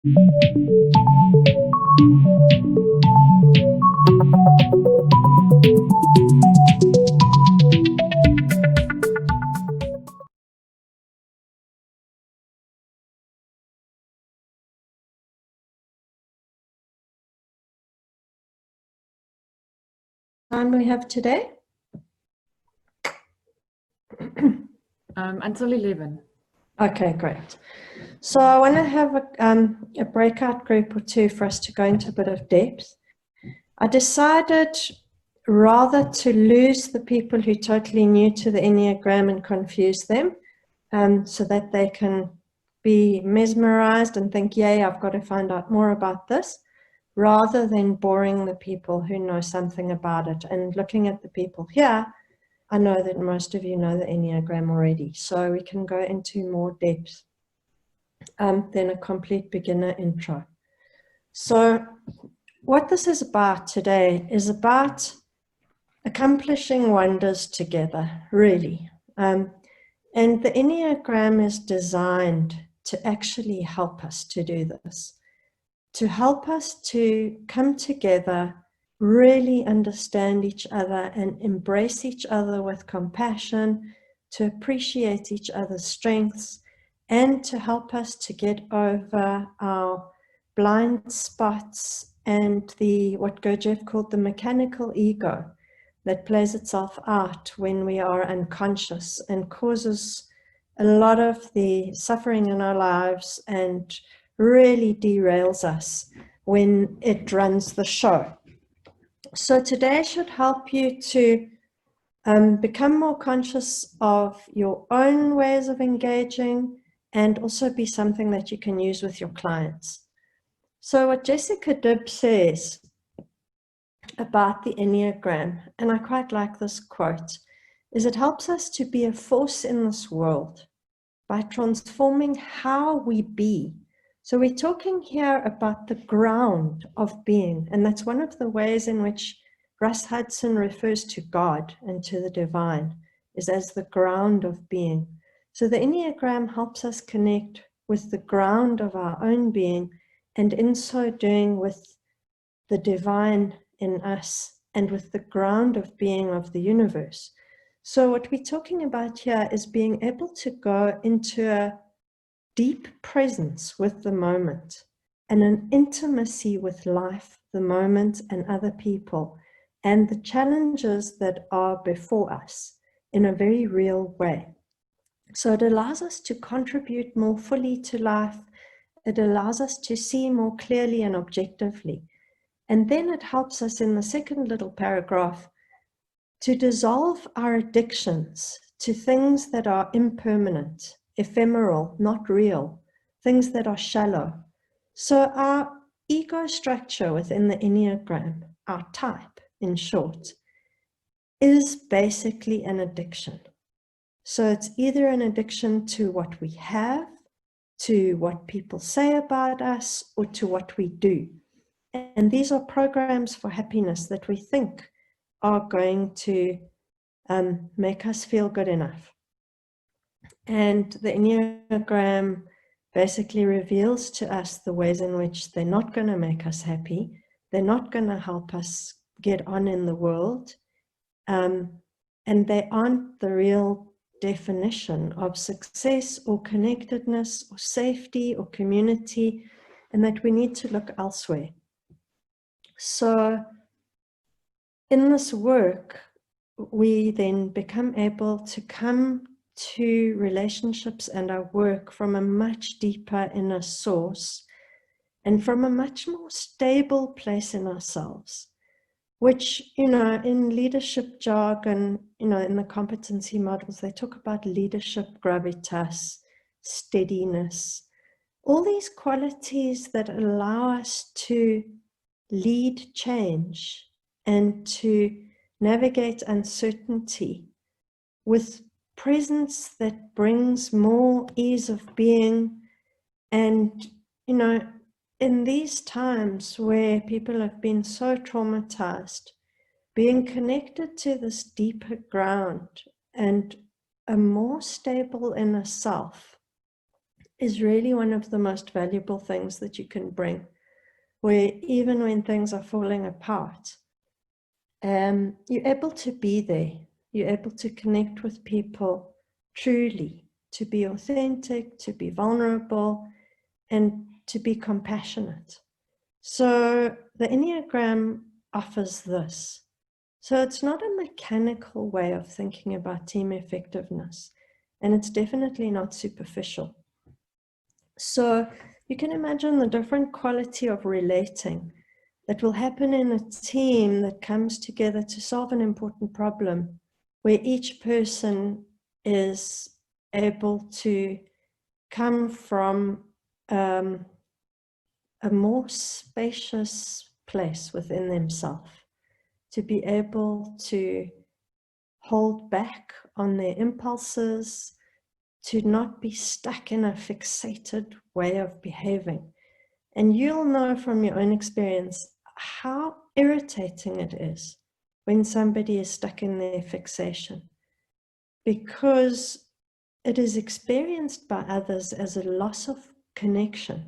Time we have today? Until 11. Okay, great. So I want to have a breakout group or two for us to go into a bit of depth. I decided rather to lose the people who are totally new to the Enneagram and confuse them, so that they can be mesmerized and think, yay, I've got to find out more about this, rather than boring the people who know something about it. And looking at the people here, I know that most of you know the Enneagram already, so we can go into more depth than a complete beginner intro. So what this is about today is about accomplishing wonders together, really. And the Enneagram is designed to actually help us to do this, to help us to come together, really understand each other and embrace each other with compassion, to appreciate each other's strengths, and to help us to get over our blind spots and what Gurdjieff called the mechanical ego that plays itself out when we are unconscious and causes a lot of the suffering in our lives and really derails us when it runs the show. So today should help you to become more conscious of your own ways of engaging and also be something that you can use with your clients. So what Jessica Dibb says about the Enneagram, and I quite like this quote, is it helps us to be a force in this world by transforming how we be. So we're talking here about the ground of being, and that's one of the ways in which Russ Hudson refers to God and to the divine, is as the ground of being. So the Enneagram helps us connect with the ground of our own being, and in so doing with the divine in us and with the ground of being of the universe. So what we're talking about here is being able to go into a deep presence with the moment and an intimacy with life, the moment, and other people, and the challenges that are before us in a very real way. So it allows us to contribute more fully to life. It allows us to see more clearly and objectively. And then it helps us in the second little paragraph to dissolve our addictions to things that are impermanent, ephemeral, not real, things that are shallow. So our ego structure within the Enneagram, our type in short, is basically an addiction. So it's either an addiction to what we have, to what people say about us, or to what we do. And these are programs for happiness that we think are going to make us feel good enough. And the Enneagram basically reveals to us the ways in which they're not going to make us happy. They're not going to help us get on in the world. And they aren't the real definition of success or connectedness or safety or community, and that we need to look elsewhere. So in this work, we then become able to come to relationships and our work from a much deeper inner source and from a much more stable place in ourselves, which, in leadership jargon, in the competency models, they talk about leadership gravitas, steadiness, all these qualities that allow us to lead change and to navigate uncertainty with presence that brings more ease of being. And, in these times where people have been so traumatized, being connected to this deeper ground and a more stable inner self is really one of the most valuable things that you can bring, where even when things are falling apart, you're able to be there. You're able to connect with people truly, to be authentic, to be vulnerable, and to be compassionate. So the Enneagram offers this. So it's not a mechanical way of thinking about team effectiveness, and it's definitely not superficial. So you can imagine the different quality of relating that will happen in a team that comes together to solve an important problem, where each person is able to come from a more spacious place within themselves, to be able to hold back on their impulses, to not be stuck in a fixated way of behaving. And you'll know from your own experience how irritating it is when somebody is stuck in their fixation, because it is experienced by others as a loss of connection.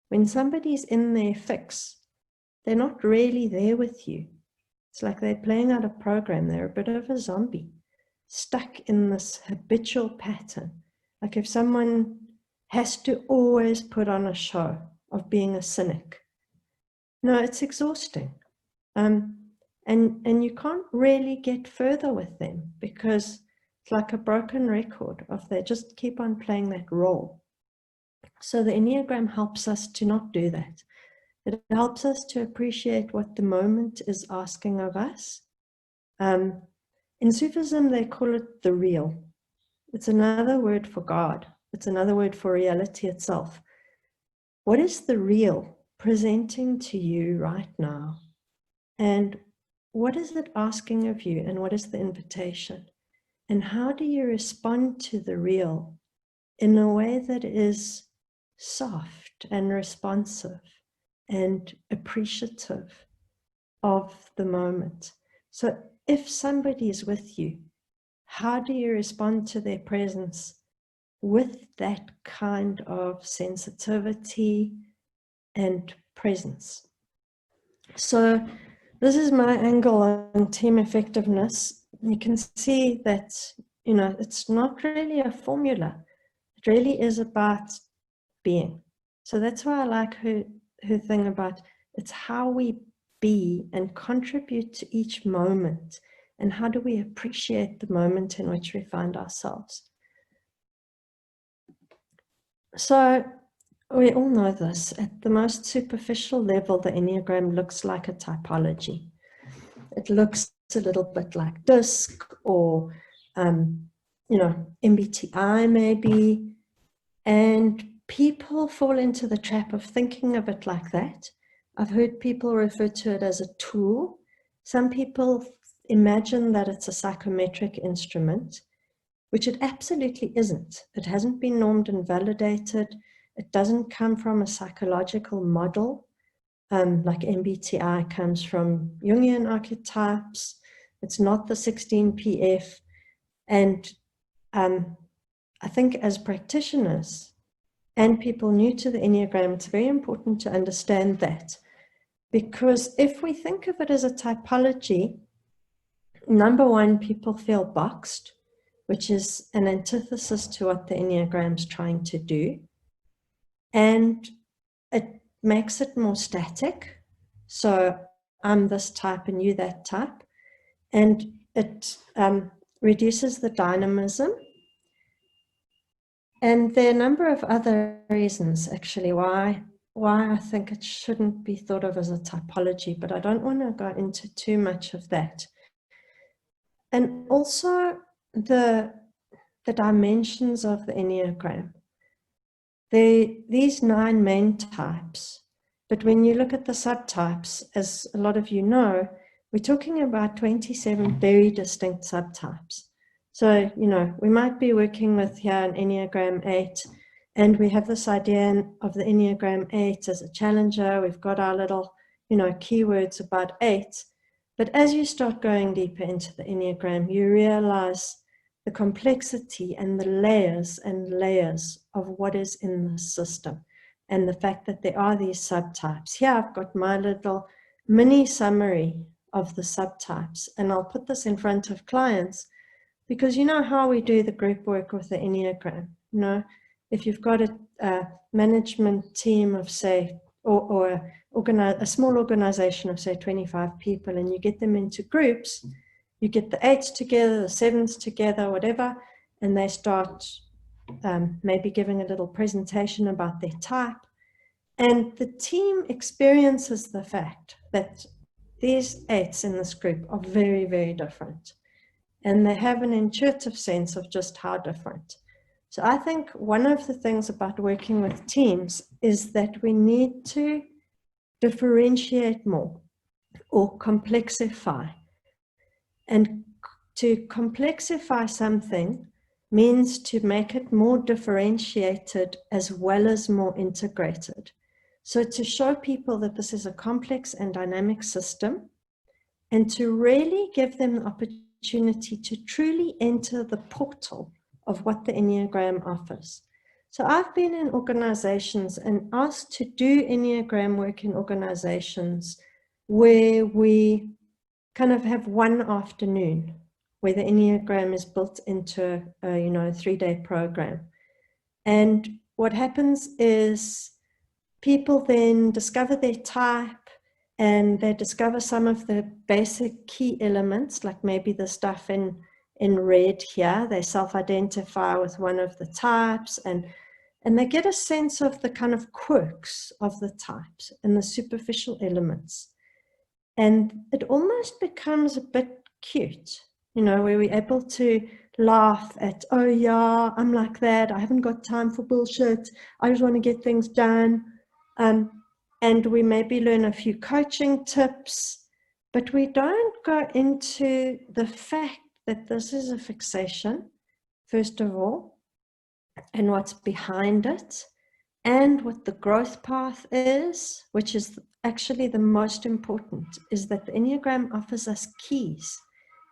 When somebody's in their fix, they're not really there with you. It's like they're playing out a program. They're a bit of a zombie, stuck in this habitual pattern. Like if someone has to always put on a show of being a cynic. No, it's exhausting. And you can't really get further with them, because it's like a broken record of they just keep on playing that role. So the Enneagram helps us to not do that. It helps us to appreciate what the moment is asking of us. In Sufism, they call it the real. It's another word for God. It's another word for reality itself. What is the real presenting to you right now? And what is it asking of you? And what is the invitation? And how do you respond to the real in a way that is soft and responsive and appreciative of the moment? So if somebody is with you, how do you respond to their presence with that kind of sensitivity and presence? So this is my angle on team effectiveness. You can see that, it's not really a formula. It really is about being. So that's why I like her thing about it's how we be and contribute to each moment, and how do we appreciate the moment in which we find ourselves. So we all know this. At the most superficial level, the Enneagram looks like a typology. It looks a little bit like DISC or, MBTI maybe. And people fall into the trap of thinking of it like that. I've heard people refer to it as a tool. Some people imagine that it's a psychometric instrument, which it absolutely isn't. It hasn't been normed and validated. It doesn't come from a psychological model, like MBTI comes from Jungian archetypes. It's not the 16PF. And I think as practitioners and people new to the Enneagram, it's very important to understand that. Because if we think of it as a typology, number one, people feel boxed, which is an antithesis to what the Enneagram's trying to do. And it makes it more static. So I'm this type and you that type. And it reduces the dynamism. And there are a number of other reasons, actually, why I think it shouldn't be thought of as a typology, but I don't want to go into too much of that. And also the dimensions of the Enneagram. These 9 main types, but when you look at the subtypes, as a lot of you know, we're talking about 27 very distinct subtypes. So, we might be working with here an Enneagram 8, and we have this idea of the Enneagram 8 as a challenger. We've got our little, keywords about 8. But as you start going deeper into the Enneagram, you realize the complexity and the layers and layers of what is in the system, and the fact that there are these subtypes. Here I've got my little mini summary of the subtypes, and I'll put this in front of clients, because you know how we do the group work with the Enneagram. You know, if you've got a management team of, say, or a small organization of, say, 25 people, and you get them into groups, you get the 8s together, the 7s together, whatever, and they start maybe giving a little presentation about their type. And the team experiences the fact that these 8s in this group are very, very different. And they have an intuitive sense of just how different. So I think one of the things about working with teams is that we need to differentiate more or complexify. And to complexify something means to make it more differentiated as well as more integrated. So to show people that this is a complex and dynamic system, and to really give them the opportunity to truly enter the portal of what the Enneagram offers. So I've been in organizations and asked to do Enneagram work in organizations where we kind of have one afternoon where the Enneagram is built into a 3-day program. And what happens is people then discover their type, and they discover some of the basic key elements, like maybe the stuff in red here. They self-identify with one of the types, and they get a sense of the kind of quirks of the types and the superficial elements. And it almost becomes a bit cute, where we're able to laugh at, oh yeah, I'm like that. I haven't got time for bullshit. I just want to get things done. And we maybe learn a few coaching tips, but we don't go into the fact that this is a fixation, first of all, and what's behind it, and what the growth path is, which is actually the most important, is that the Enneagram offers us keys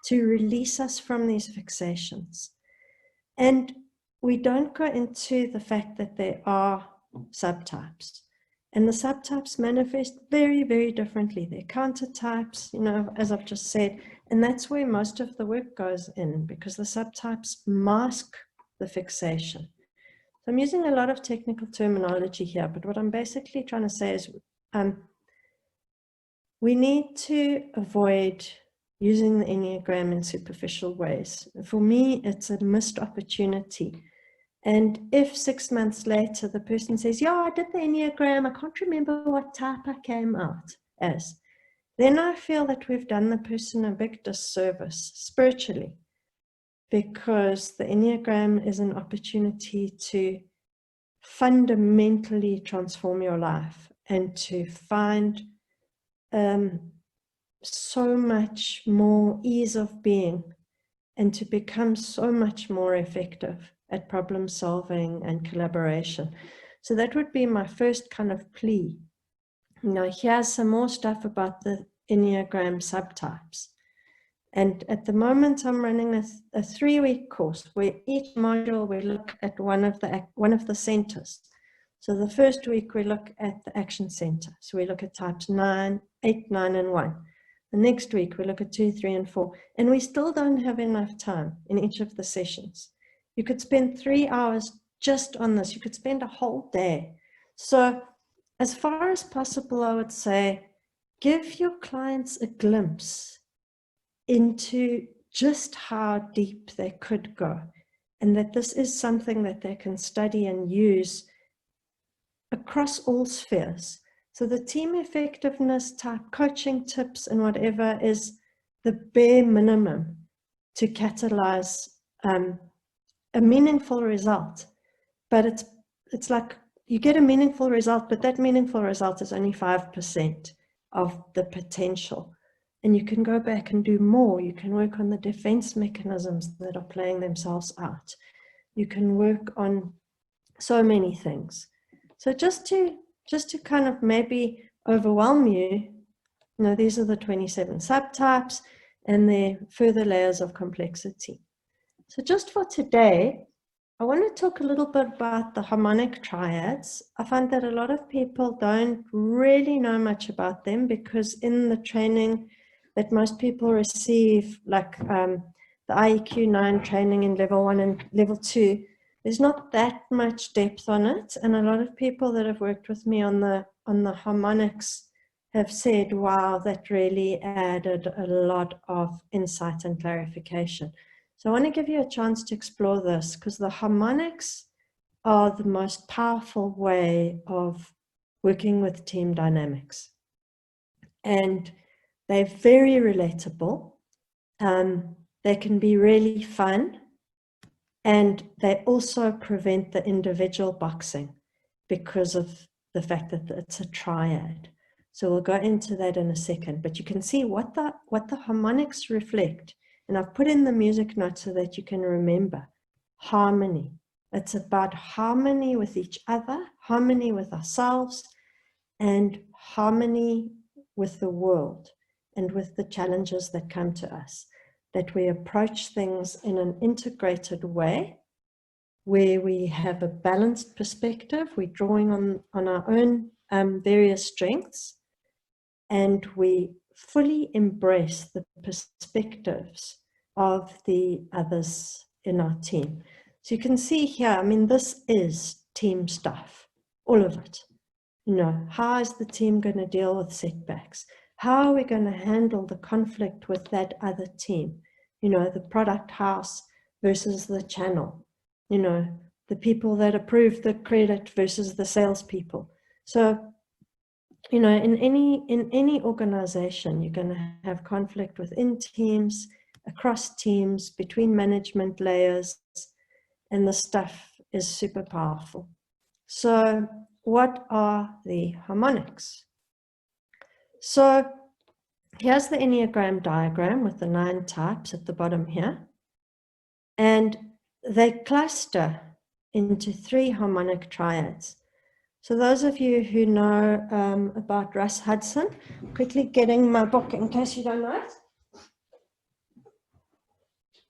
to release us from these fixations. And we don't go into the fact that there are subtypes. And the subtypes manifest very, very differently. They're countertypes, as I've just said, and that's where most of the work goes in, because the subtypes mask the fixation. So I'm using a lot of technical terminology here, but what I'm basically trying to say is we need to avoid using the Enneagram in superficial ways. For me, it's a missed opportunity. And if 6 months later the person says, yeah, I did the Enneagram, I can't remember what type I came out as, then I feel that we've done the person a big disservice spiritually, because the Enneagram is an opportunity to fundamentally transform your life and to find so much more ease of being and to become so much more effective at problem solving and collaboration. So that would be my first kind of plea. Here's some more stuff about the Enneagram subtypes. And at the moment, I'm running a 3-week course where each module we look at one of the centers. So the first week we look at the action center. So we look at types 9, 8, 9, and 1. The next week we look at 2, 3, and 4. And we still don't have enough time in each of the sessions. You could spend 3 hours just on this. You could spend a whole day. So as far as possible, I would say, give your clients a glimpse into just how deep they could go, and that this is something that they can study and use across all spheres. So the team effectiveness type coaching tips and whatever is the bare minimum to catalyze a meaningful result. But it's like you get a meaningful result, but that meaningful result is only 5% of the potential. And you can go back and do more. You can work on the defense mechanisms that are playing themselves out. You can work on so many things. So just to kind of maybe overwhelm you, these are the 27 subtypes and their further layers of complexity. So just for today, I want to talk a little bit about the Harmonic Triads. I find that a lot of people don't really know much about them because in the training that most people receive, like the IEQ 9 training in level 1 and level 2, there's not that much depth on it. And a lot of people that have worked with me on the harmonics have said, wow, that really added a lot of insight and clarification. So I want to give you a chance to explore this because the harmonics are the most powerful way of working with team dynamics. And they're very relatable. They can be really fun. And they also prevent the individual boxing because of the fact that it's a triad. So we'll go into that in a second. But you can see what the harmonics reflect. And I've put in the music notes so that you can remember. Harmony. It's about harmony with each other, harmony with ourselves, and harmony with the world and with the challenges that come to us. That we approach things in an integrated way where we have a balanced perspective, we're drawing on our own various strengths, and we fully embrace the perspectives of the others in our team. So you can see here, I mean, this is team stuff, all of it. You know, how is the team going to deal with setbacks? How are we going to handle the conflict with that other team? You know, the product house versus the channel. You know, the people that approve the credit versus the salespeople. So, you know, in any organization, you're going to have conflict within teams, across teams, between management layers, and the stuff is super powerful. So what are the harmonics? So here's the Enneagram diagram with the 9 types at the bottom here. And they cluster into 3 harmonic triads. So those of you who know about Russ Hudson, quickly getting my book in case you don't know it.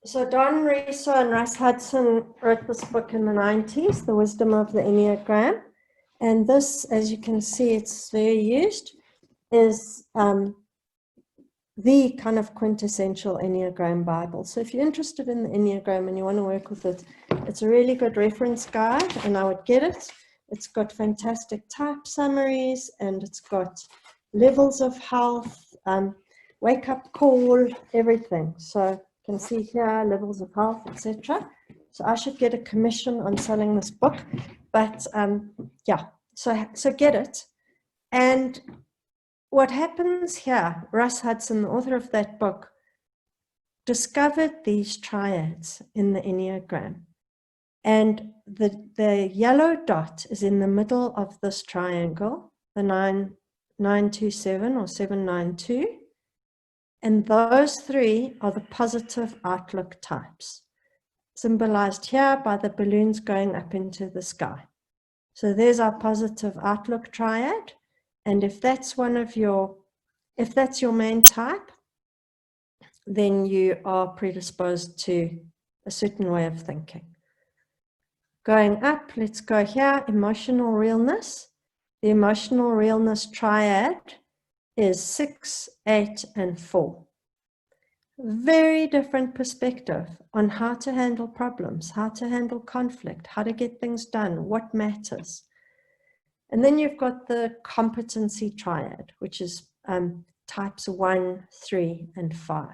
So Don Riso and Russ Hudson wrote this book in the 90s, The Wisdom of the Enneagram. And this, as you can see, it's very used, is the kind of quintessential Enneagram Bible. So if you're interested in the Enneagram and you want to work with it, it's a really good reference guide, and I would get it. It's got fantastic type summaries, and it's got levels of health, wake-up call, everything. So you can see here, levels of health, etc. So I should get a commission on selling this book. But yeah, so get it. And what happens here, Russ Hudson, the author of that book, discovered these triads in the Enneagram. And the yellow dot is in the middle of this triangle, the 927 or 792. And those 3 are the positive outlook types, symbolized here by the balloons going up into the sky. So there's our positive outlook triad. And if that's if that's your main type, then you are predisposed to a certain way of thinking. Going up, let's go here, emotional realness. The emotional realness triad is 6, 8, and 4. Very different perspective on how to handle problems, how to handle conflict, how to get things done, what matters. And then you've got the competency triad, which is types 1, 3, and 5.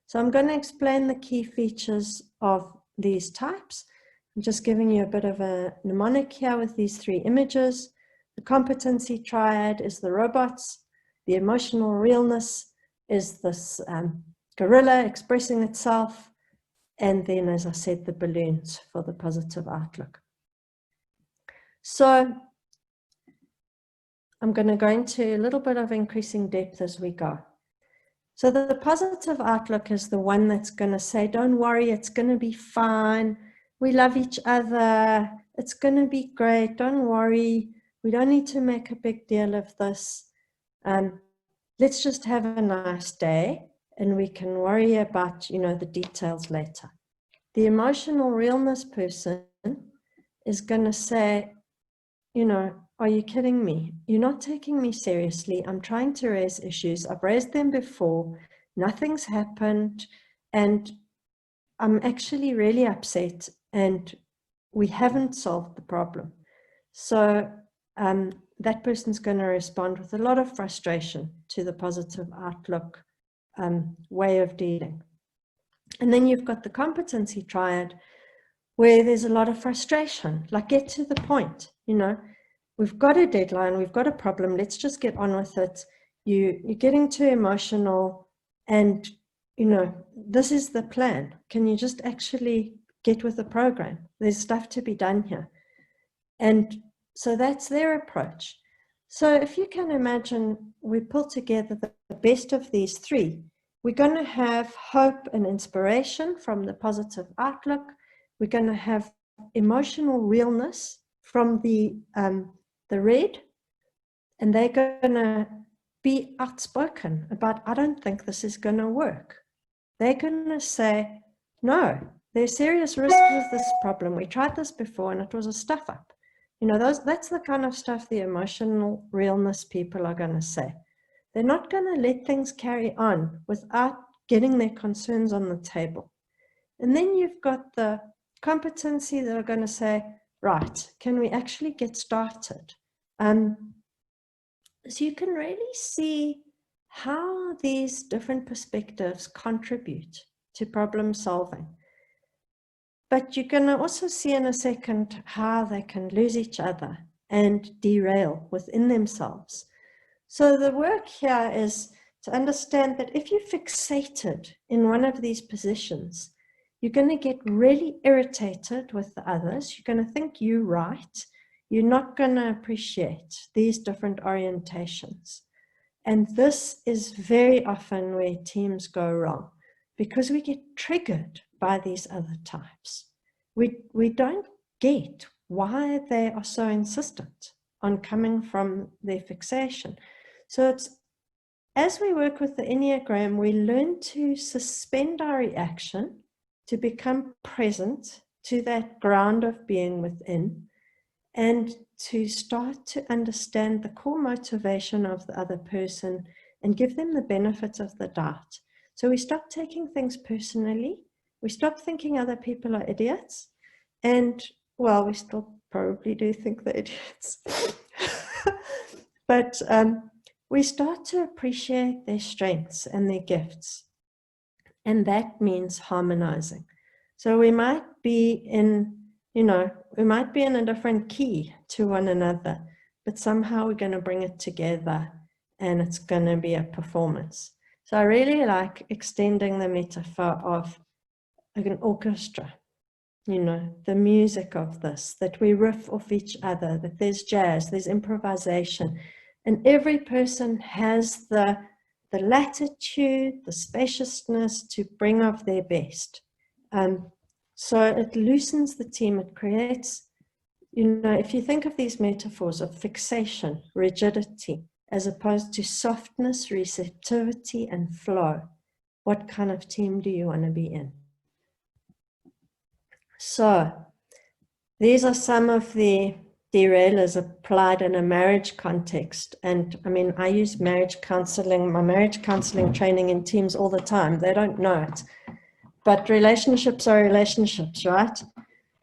So I'm going to explain the key features of these types. I'm just giving you a bit of a mnemonic here with these 3 images. The competency triad is the robots. The emotional realness is this gorilla expressing itself. And then, as I said, the balloons for the positive outlook. So I'm going to go into a little bit of increasing depth as we go. So the positive outlook is the one that's going to say, don't worry, it's going to be fine. We love each other. It's going to be great. Don't worry. We don't need to make a big deal of this. Let's just have a nice day, and we can worry about, the details later. The emotional realness person is going to say, you know, are you kidding me? You're not taking me seriously. I'm trying to raise issues. I've raised them before. Nothing's happened. And I'm actually really upset. And we haven't solved the problem. So that person's going to respond with a lot of frustration to the positive outlook way of dealing. And then you've got the competency triad, where there's a lot of frustration, like get to the point, you know, we've got a deadline, we've got a problem, let's just get on with it. You're getting too emotional and, you know, this is the plan. Can you just actually get with the program? There's stuff to be done here. And so that's their approach. So if you can imagine, we pull together the best of these three. We're going to have hope and inspiration from the positive outlook. We're going to have emotional realness from the red, and they're going to be outspoken about, I don't think this is going to work. They're going to say, no, there's serious risk with this problem. We tried this before and it was a stuff up. You know, that's the kind of stuff the emotional realness people are going to say. They're not going to let things carry on without getting their concerns on the table. And then you've got the competency that are going to say, right, can we actually get started? So you can really see how these different perspectives contribute to problem solving. But you're going to also see in a second how they can lose each other and derail within themselves. So the work here is to understand that if you're fixated in one of these positions, you're going to get really irritated with the others. You're going to think you're right. You're not going to appreciate these different orientations. And this is very often where teams go wrong, because we get triggered by these other types. We don't get why they are so insistent on coming from their fixation. So it's, as we work with the Enneagram, we learn to suspend our reaction, to become present to that ground of being within, and to start to understand the core motivation of the other person and give them the benefit of the doubt. So we stop taking things personally, we stop thinking other people are idiots, and, well, we still probably do think they're idiots, but we start to appreciate their strengths and their gifts, and that means harmonizing. So we might be in, you know, we might be in a different key to one another, but somehow we're going to bring it together and it's going to be a performance. So I really like extending the metaphor of like an orchestra, you know, the music of this, that we riff off each other, that there's jazz, there's improvisation, and every person has the latitude, the spaciousness to bring of their best. So it loosens the team, it creates, you know, if you think of these metaphors of fixation, rigidity, as opposed to softness, receptivity, and flow, what kind of team do you want to be in? So these are some of the derailers applied in a marriage context. And I mean, I use marriage counseling, my marriage counseling training in teams all the time. They don't know it. But relationships are relationships, right?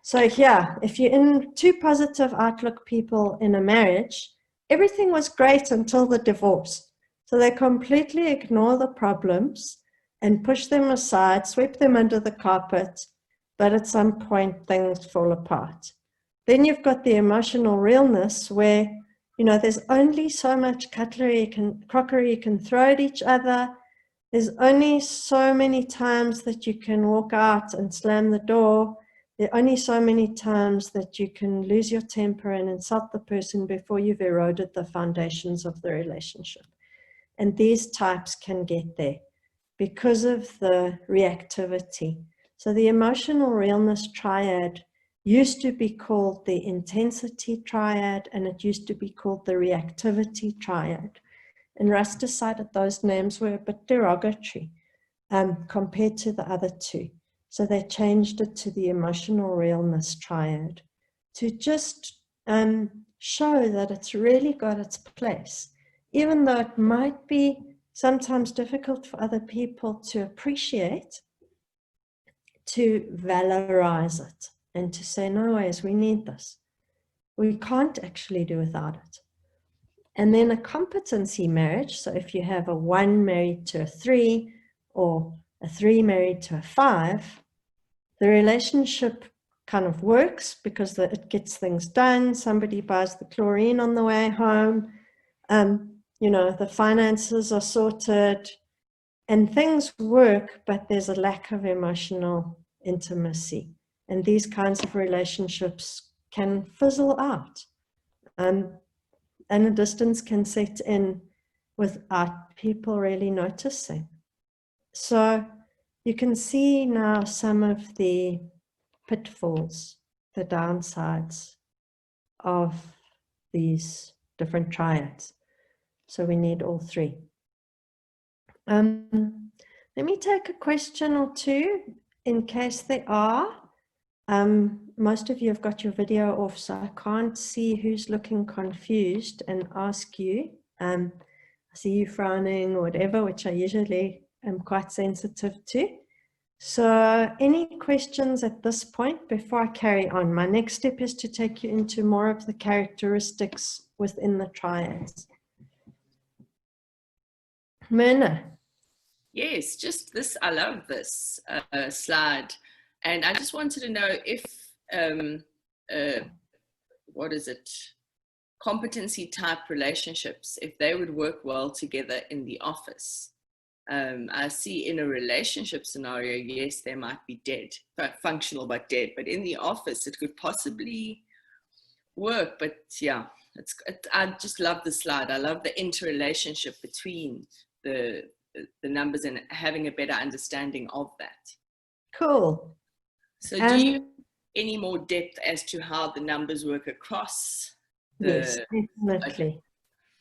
So here, if you're in two positive outlook people in a marriage, everything was great until the divorce. So they completely ignore the problems and push them aside, sweep them under the carpet, but at some point things fall apart. Then you've got the emotional realness where, you know, there's only so much crockery you can throw at each other. There's only so many times that you can walk out and slam the door. There are only so many times that you can lose your temper and insult the person before you've eroded the foundations of the relationship. And these types can get there because of the reactivity. So the emotional realness triad used to be called the intensity triad, and it used to be called the reactivity triad. And Russ decided those names were a bit derogatory compared to the other two. So they changed it to the Emotional Realness Triad to just show that it's really got its place, even though it might be sometimes difficult for other people to appreciate, to valorize it and to say, no ways, we need this. We can't actually do without it. And then a competency marriage, so if you have a 1 married to a 3 or a 3 married to a 5, the relationship kind of works because it gets things done. Somebody buys the chlorine on the way home. You know, the finances are sorted and things work, but there's a lack of emotional intimacy. And these kinds of relationships can fizzle out. And a distance can set in without people really noticing. So you can see now some of the pitfalls, the downsides of these different triads. So we need all three. Let me take a question or two in case there are. Most of you have got your video off, so I can't see who's looking confused and ask you. I see you frowning or whatever, which I usually am quite sensitive to. So any questions at this point before I carry on? My next step is to take you into more of the characteristics within the triads. Myrna. Yes, just this, I love this slide. And I just wanted to know if, what is it, competency type relationships, if they would work well together in the office. I see in a relationship scenario, yes, they might be dead, functional but dead, but in the office it could possibly work. But yeah, I just love the slide. I love the interrelationship between the numbers and having a better understanding of that. Cool. So do you have any more depth as to how the numbers work across the... Yes, definitely.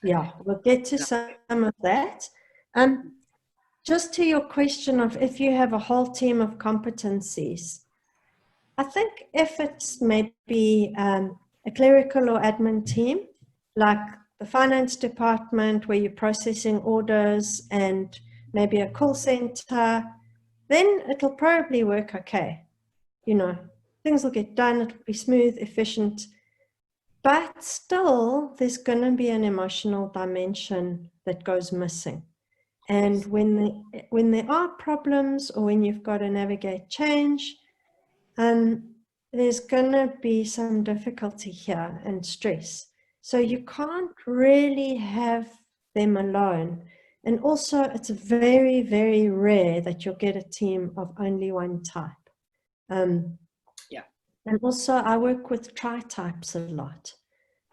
Yeah, we'll get to some of that. Just to your question of if you have a whole team of competencies, I think if it's maybe a clerical or admin team, like the finance department where you're processing orders and maybe a call center, then it'll probably work okay. You know, things will get done, it'll be smooth, efficient, but still there's going to be an emotional dimension that goes missing. And when there are problems or when you've got to navigate change, there's going to be some difficulty here and stress. So you can't really have them alone. And also, it's very, very rare that you'll get a team of only one type. Yeah. And also, I work with tri-types a lot.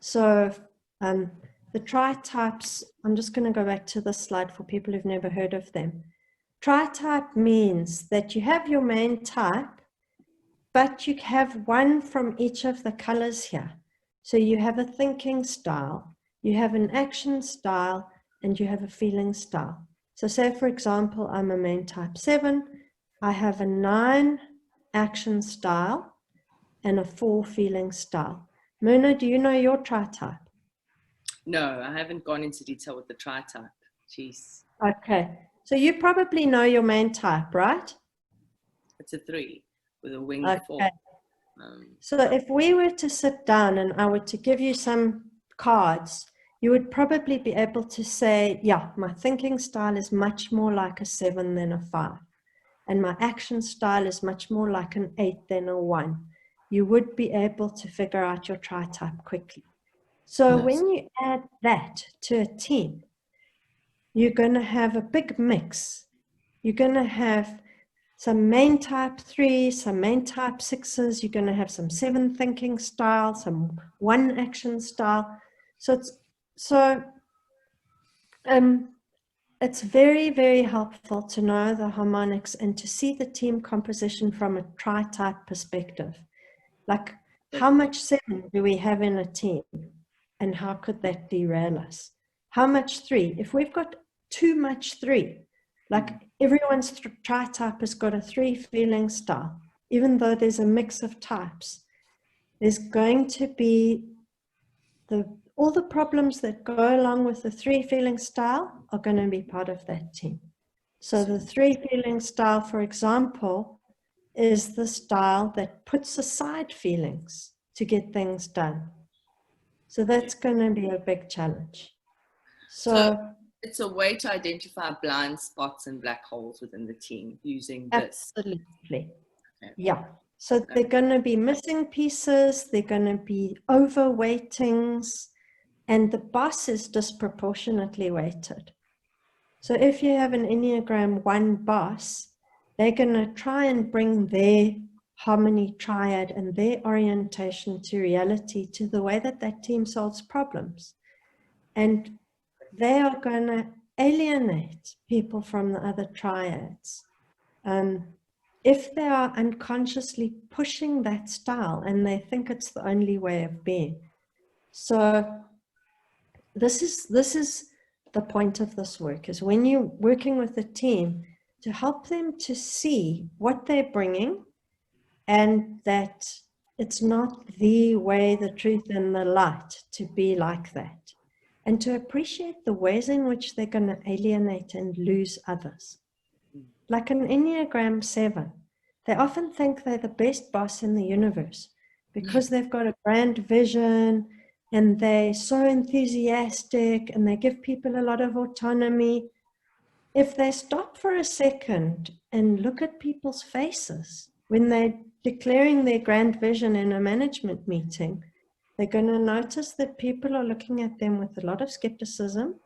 So the tri-types, I'm just going to go back to this slide for people who've never heard of them. Tri-type means that you have your main type, but you have one from each of the colors here. So you have a thinking style, you have an action style, and you have a feeling style. So say, for example, I'm a main type 7. I have a 9 action style and a 4 feeling style. Myrna, do you know your tri-type? No, I haven't gone into detail with the tri-type. Jeez. Okay, so you probably know your main type, right? It's a 3 with a wing 4. So if we were to sit down and I were to give you some cards, you would probably be able to say, yeah, my thinking style is much more like a 7 than a 5. And my action style is much more like an 8 than a 1. You would be able to figure out your tri-type quickly. So when you add that to a team, you're going to have a big mix. You're going to have some main type 3, some main type 6s. You're going to have some 7 thinking style, some 1 action style. So it's very, very helpful to know the harmonics and to see the team composition from a tri-type perspective. Like, how much 7 do we have in a team? And how could that derail us? How much 3? If we've got too much 3, Like everyone's tri-type has got a 3 feeling style. Even though there's a mix of types, there's going to be all the problems that go along with the 3 feeling style are going to be part of that team. So the 3 feeling style, for example, is the style that puts aside feelings to get things done. So that's going to be a big challenge. So it's a way to identify blind spots and black holes within the team using this. Absolutely. Okay. Yeah. So they're going to be missing pieces, they're going to be overweightings, and the boss is disproportionately weighted. So if you have an Enneagram 1 boss, they're going to try and bring their harmony triad and their orientation to reality, to the way that that team solves problems. And they are going to alienate people from the other triads. If they are unconsciously pushing that style and they think it's the only way of being. So this is the point of this work, is when you're working with a team, to help them to see what they're bringing and that it's not the way, the truth, and the light to be like that. And to appreciate the ways in which they're going to alienate and lose others. Like an Enneagram 7, they often think they're the best boss in the universe because they've got a grand vision and they're so enthusiastic and they give people a lot of autonomy. If they stop for a second and look at people's faces when they're declaring their grand vision in a management meeting, they're going to notice that people are looking at them with a lot of skepticism.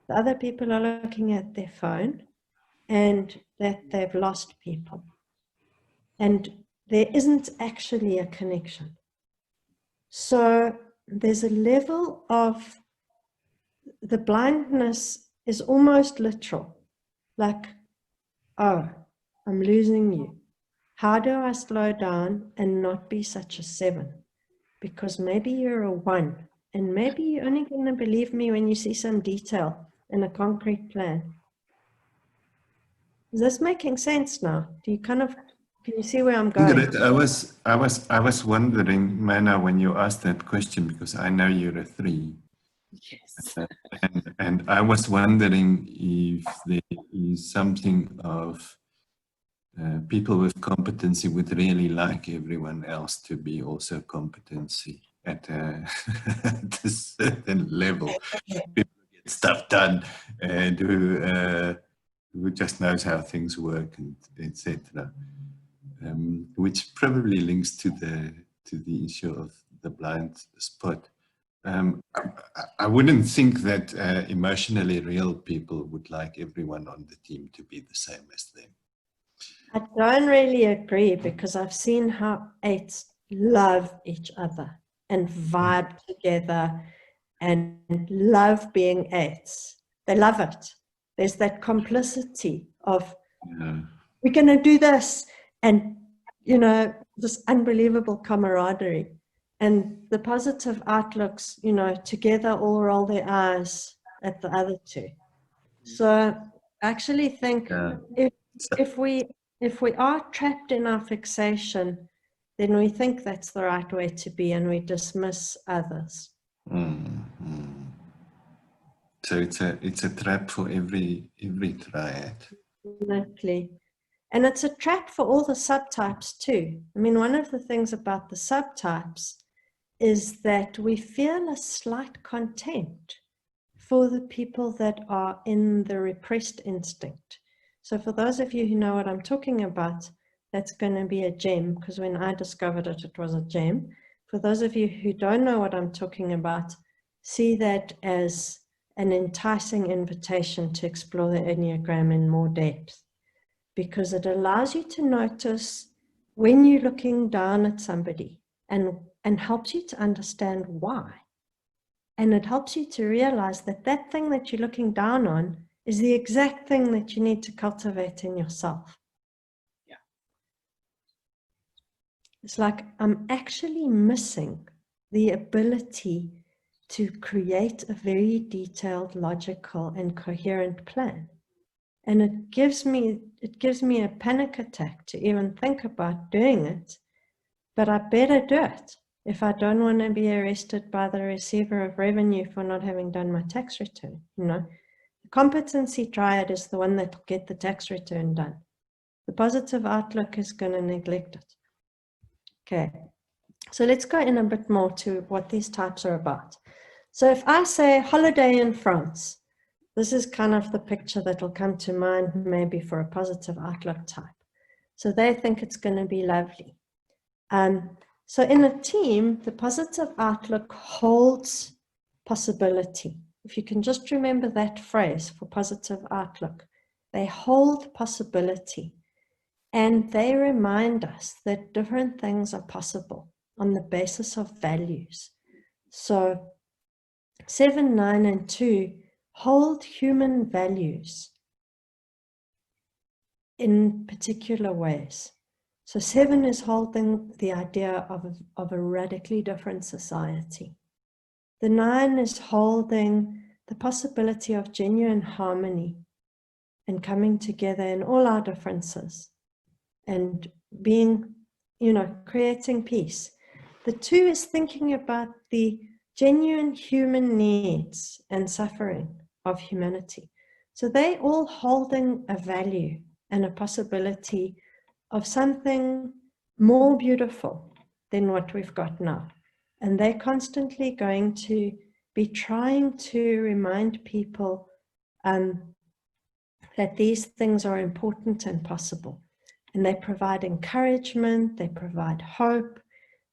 The other people are looking at their phone, and that they've lost people. And there isn't actually a connection. So there's a level of, the blindness is almost literal. Like, oh, I'm losing you. How do I slow down and not be such a 7? Because maybe you're a 1, and maybe you're only going to believe me when you see some detail in a concrete plan. Is this making sense now? Do you can you see where I'm going? Ingrid, I was wondering, Mana, when you asked that question, because I know you're a 3. Yes. And I was wondering if there is something of people with competency would really like everyone else to be also competency at a, at a certain level. People get stuff done and who just knows how things work, and etc. Which probably links to the issue of the blind spot. I wouldn't think that emotionally real people would like everyone on the team to be the same as them. I don't really agree, because I've seen how 8s love each other and vibe together and love being 8s. They love it. There's that complicity of, we're going to do this, and, you know, this unbelievable camaraderie. And the positive outlooks, you know, together all roll their eyes at the other 2. So I actually think if we are trapped in our fixation, then we think that's the right way to be, and we dismiss others. So it's a trap for every triad. Exactly. And it's a trap for all the subtypes too. I mean, one of the things about the subtypes is that we feel a slight contempt for the people that are in the repressed instinct. So for those of you who know what I'm talking about, that's going to be a gem, because when I discovered it, it was a gem. For those of you who don't know what I'm talking about, see that as an enticing invitation to explore the Enneagram in more depth, because it allows you to notice when you're looking down at somebody, and helps you to understand why. And it helps you to realize that that thing that you're looking down on is the exact thing that you need to cultivate in yourself. Yeah. It's like, I'm actually missing the ability to create a very detailed, logical, and coherent plan. And it gives me a panic attack to even think about doing it, but I better do it if I don't want to be arrested by the receiver of revenue for not having done my tax return. The competency triad is the one that will get the tax return done. The positive outlook is going to neglect it. Okay, so let's go in a bit more to what these types are about. So if I say holiday in France, this is kind of the picture that will come to mind maybe for a positive outlook type. So they think it's going to be lovely. So in a team, the positive outlook holds possibility. If you can just remember that phrase for positive outlook, they hold possibility. And they remind us that different things are possible on the basis of values. So 7, 9, and 2 hold human values in particular ways. So 7 is holding the idea of a radically different society. The 9 is holding the possibility of genuine harmony and coming together in all our differences and being, creating peace. The 2 is thinking about the genuine human needs and suffering of humanity. So they all holding a value and a possibility of something more beautiful than what we've got now. And they're constantly going to be trying to remind people that these things are important and possible. And they provide encouragement, they provide hope,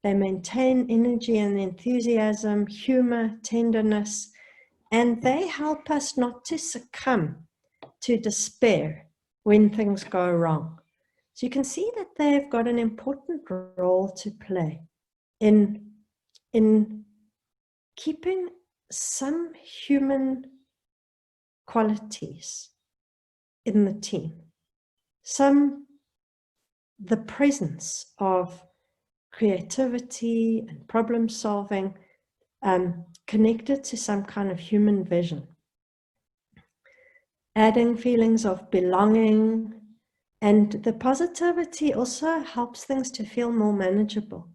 they maintain energy and enthusiasm, humor, tenderness, and they help us not to succumb to despair when things go wrong. So you can see that they've got an important role to play in keeping some human qualities in the team, the presence of creativity and problem solving connected to some kind of human vision, adding feelings of belonging. And the positivity also helps things to feel more manageable.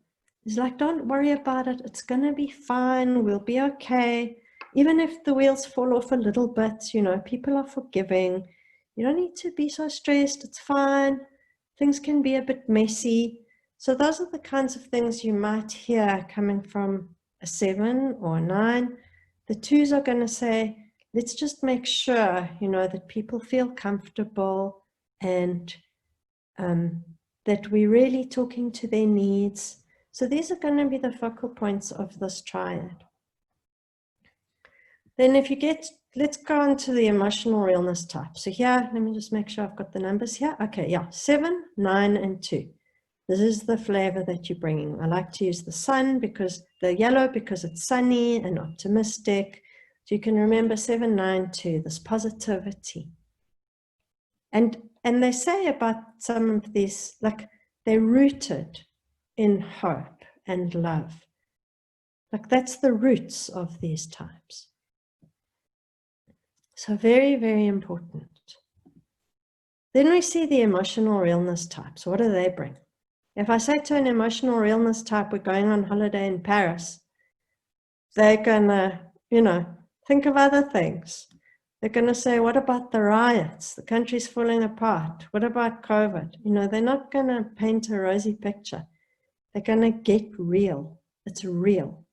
It's like, don't worry about it. It's going to be fine. We'll be okay. Even if the wheels fall off a little bit, people are forgiving. You don't need to be so stressed. It's fine. Things can be a bit messy. So those are the kinds of things you might hear coming from a 7 or a 9. The 2s are going to say, let's just make sure, that people feel comfortable and that we're really talking to their needs. So these are going to be the focal points of this triad. Then let's go on to the emotional realness type. So here, let me just make sure I've got the numbers here. Okay, yeah, 7, 9, and 2. This is the flavor that you're bringing. I like to use the yellow because it's sunny and optimistic. So you can remember 7, 9, 2, this positivity. And they say about some of these, like they're rooted in hope and love. Like that's the roots of these types. So very, very important. Then we see the emotional realness types. What do they bring? If I say to an emotional realness type, we're going on holiday in Paris, they're gonna, think of other things. They're going to say, what about the riots? The country's falling apart. What about COVID? They're not going to paint a rosy picture. They're going to get real. It's real.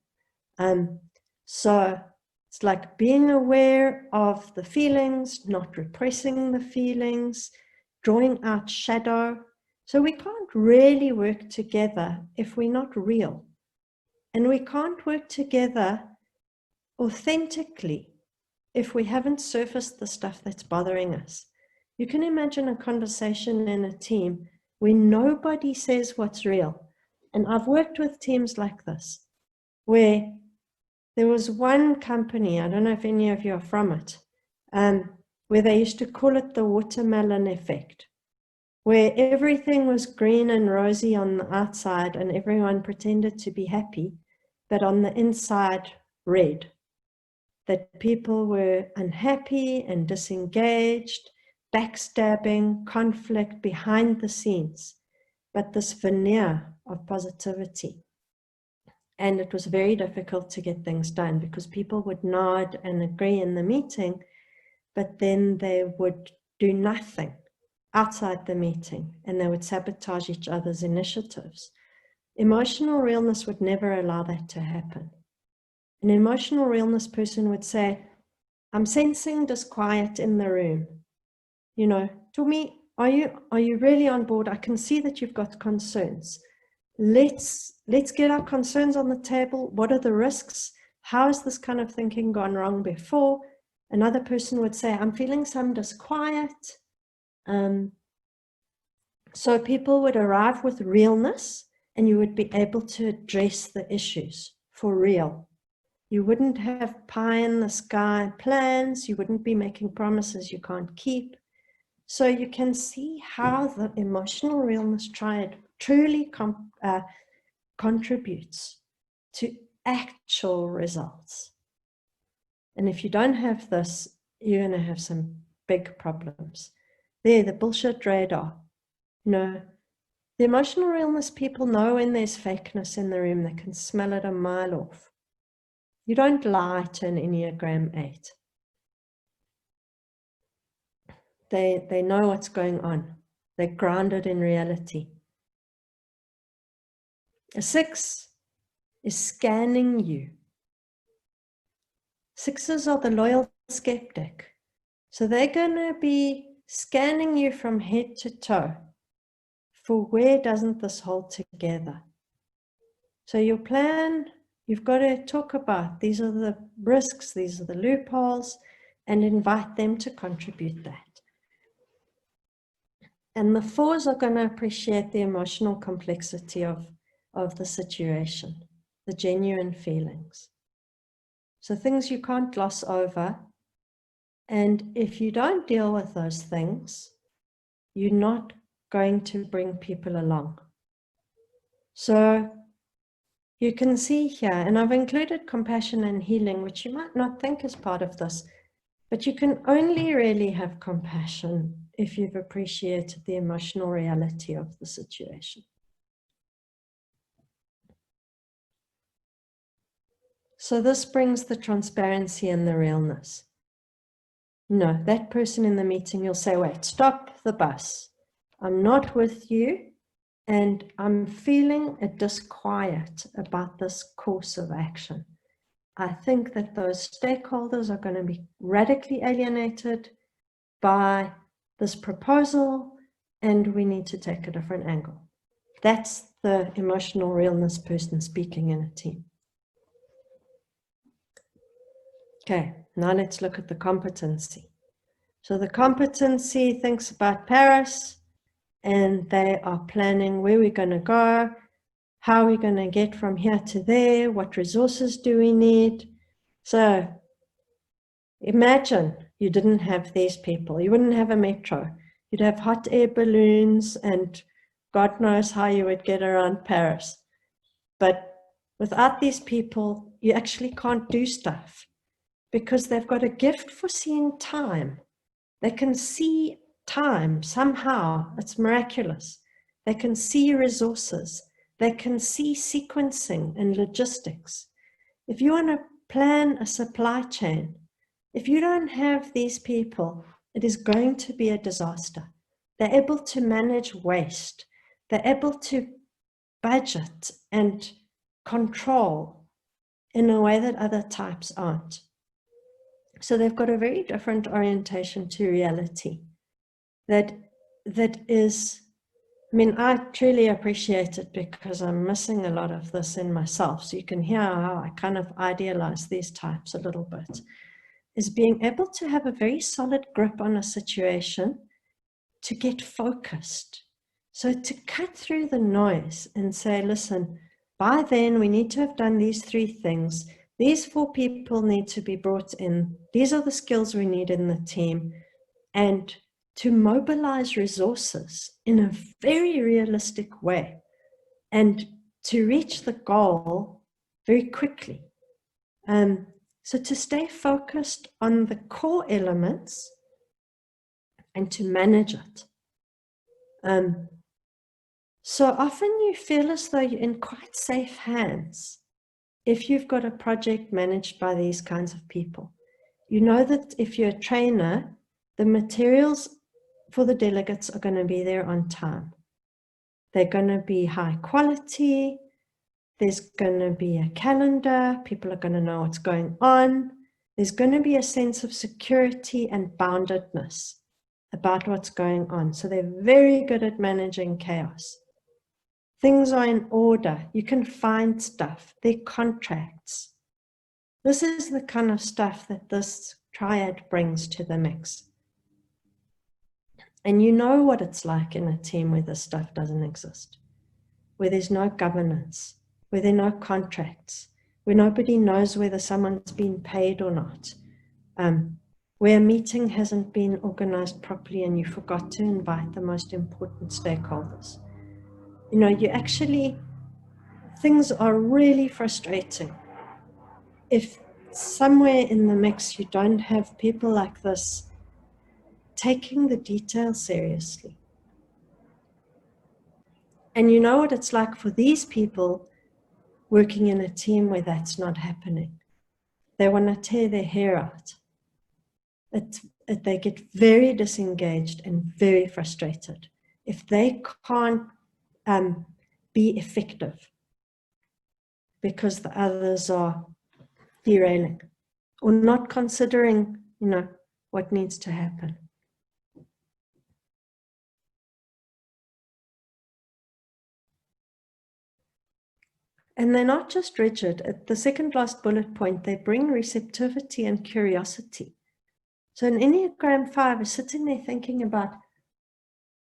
So it's like being aware of the feelings, not repressing the feelings, drawing out shadow. So we can't really work together if we're not real. And we can't work together authentically if we haven't surfaced the stuff that's bothering us. You can imagine a conversation in a team where nobody says what's real. And I've worked with teams like this, where there was one company, I don't know if any of you are from it, where they used to call it the watermelon effect, where everything was green and rosy on the outside and everyone pretended to be happy, but on the inside, red. That people were unhappy and disengaged backstabbing, conflict behind the scenes, but this veneer of positivity. And it was very difficult to get things done because people would nod and agree in the meeting, but then they would do nothing outside the meeting and they would sabotage each other's initiatives. Emotional realness would never allow that to happen. An emotional realness person would say, I'm sensing disquiet in the room. You know, Tumi, are you really on board? I can see that you've got concerns. Let's get our concerns on the table. What are the risks? How has this kind of thinking gone wrong before? Another person would say, I'm feeling some disquiet. So people would arrive with realness and you would be able to address the issues for real. You wouldn't have pie in the sky plans. You wouldn't be making promises you can't keep. So you can see how the emotional realness triad truly contributes to actual results. And if you don't have this, you're going to have some big problems. There, the bullshit radar. No, the emotional realness people know when there's fakeness in the room. They can smell it a mile off. You don't lie to an Enneagram 8. They know what's going on. They're grounded in reality. A 6 is scanning you. 6s are the loyal skeptic. So they're going to be scanning you from head to toe for where doesn't this hold together. So your plan, you've got to talk about these are the risks, these are the loopholes, and invite them to contribute that. And the 4s are going to appreciate the emotional complexity of the situation, the genuine feelings. So things you can't gloss over. And if you don't deal with those things, you're not going to bring people along. So you can see here, and I've included compassion and healing, which you might not think is part of this, but you can only really have compassion if you've appreciated the emotional reality of the situation. So this brings the transparency and the realness. No, that person in the meeting, you'll say, wait, stop the bus. I'm not with you, and I'm feeling a disquiet about this course of action. I think that those stakeholders are going to be radically alienated by this proposal, and we need to take a different angle. That's the emotional realness person speaking in a team. Okay, now let's look at the competency. So the competency thinks about Paris, and they are planning where we're going to go, how we're going to get from here to there, what resources do we need. So imagine you didn't have these people. You wouldn't have a metro. You'd have hot air balloons, and God knows how you would get around Paris. But without these people, you actually can't do stuff because they've got a gift for seeing time. They can see time somehow. It's miraculous. They can see resources. They can see sequencing and logistics. If you want to plan a supply chain, if you don't have these people, it is going to be a disaster. They're able to manage waste. They're able to budget and control in a way that other types aren't. So they've got a very different orientation to reality. That is, I mean, I truly appreciate it because I'm missing a lot of this in myself. So you can hear how I kind of idealize these types a little bit, is being able to have a very solid grip on a situation, to get focused. So to cut through the noise and say, listen, by then we need to have done these 3 things. These 4 people need to be brought in. These are the skills we need in the team. And to mobilize resources in a very realistic way and to reach the goal very quickly. So to stay focused on the core elements and to manage it. So often you feel as though you're in quite safe hands if you've got a project managed by these kinds of people. You know that if you're a trainer, the materials for the delegates are going to be there on time. They're going to be high quality. There's going to be a calendar. People are going to know what's going on. There's going to be a sense of security and boundedness about what's going on. So they're very good at managing chaos. Things are in order. You can find stuff. They're contracts. This is the kind of stuff that this triad brings to the mix. And you know what it's like in a team where this stuff doesn't exist, where there's no governance, where there are no contracts, where nobody knows whether someone's been paid or not, where a meeting hasn't been organized properly and you forgot to invite the most important stakeholders. You know, things are really frustrating. If somewhere in the mix you don't have people like this taking the details seriously. And you know what it's like for these people working in a team where that's not happening. They want to tear their hair out. They get very disengaged and very frustrated if they can't be effective because the others are derailing or not considering, you know, what needs to happen. And they're not just rigid. At the second last bullet point, they bring receptivity and curiosity. So an Enneagram 5 is sitting there thinking about,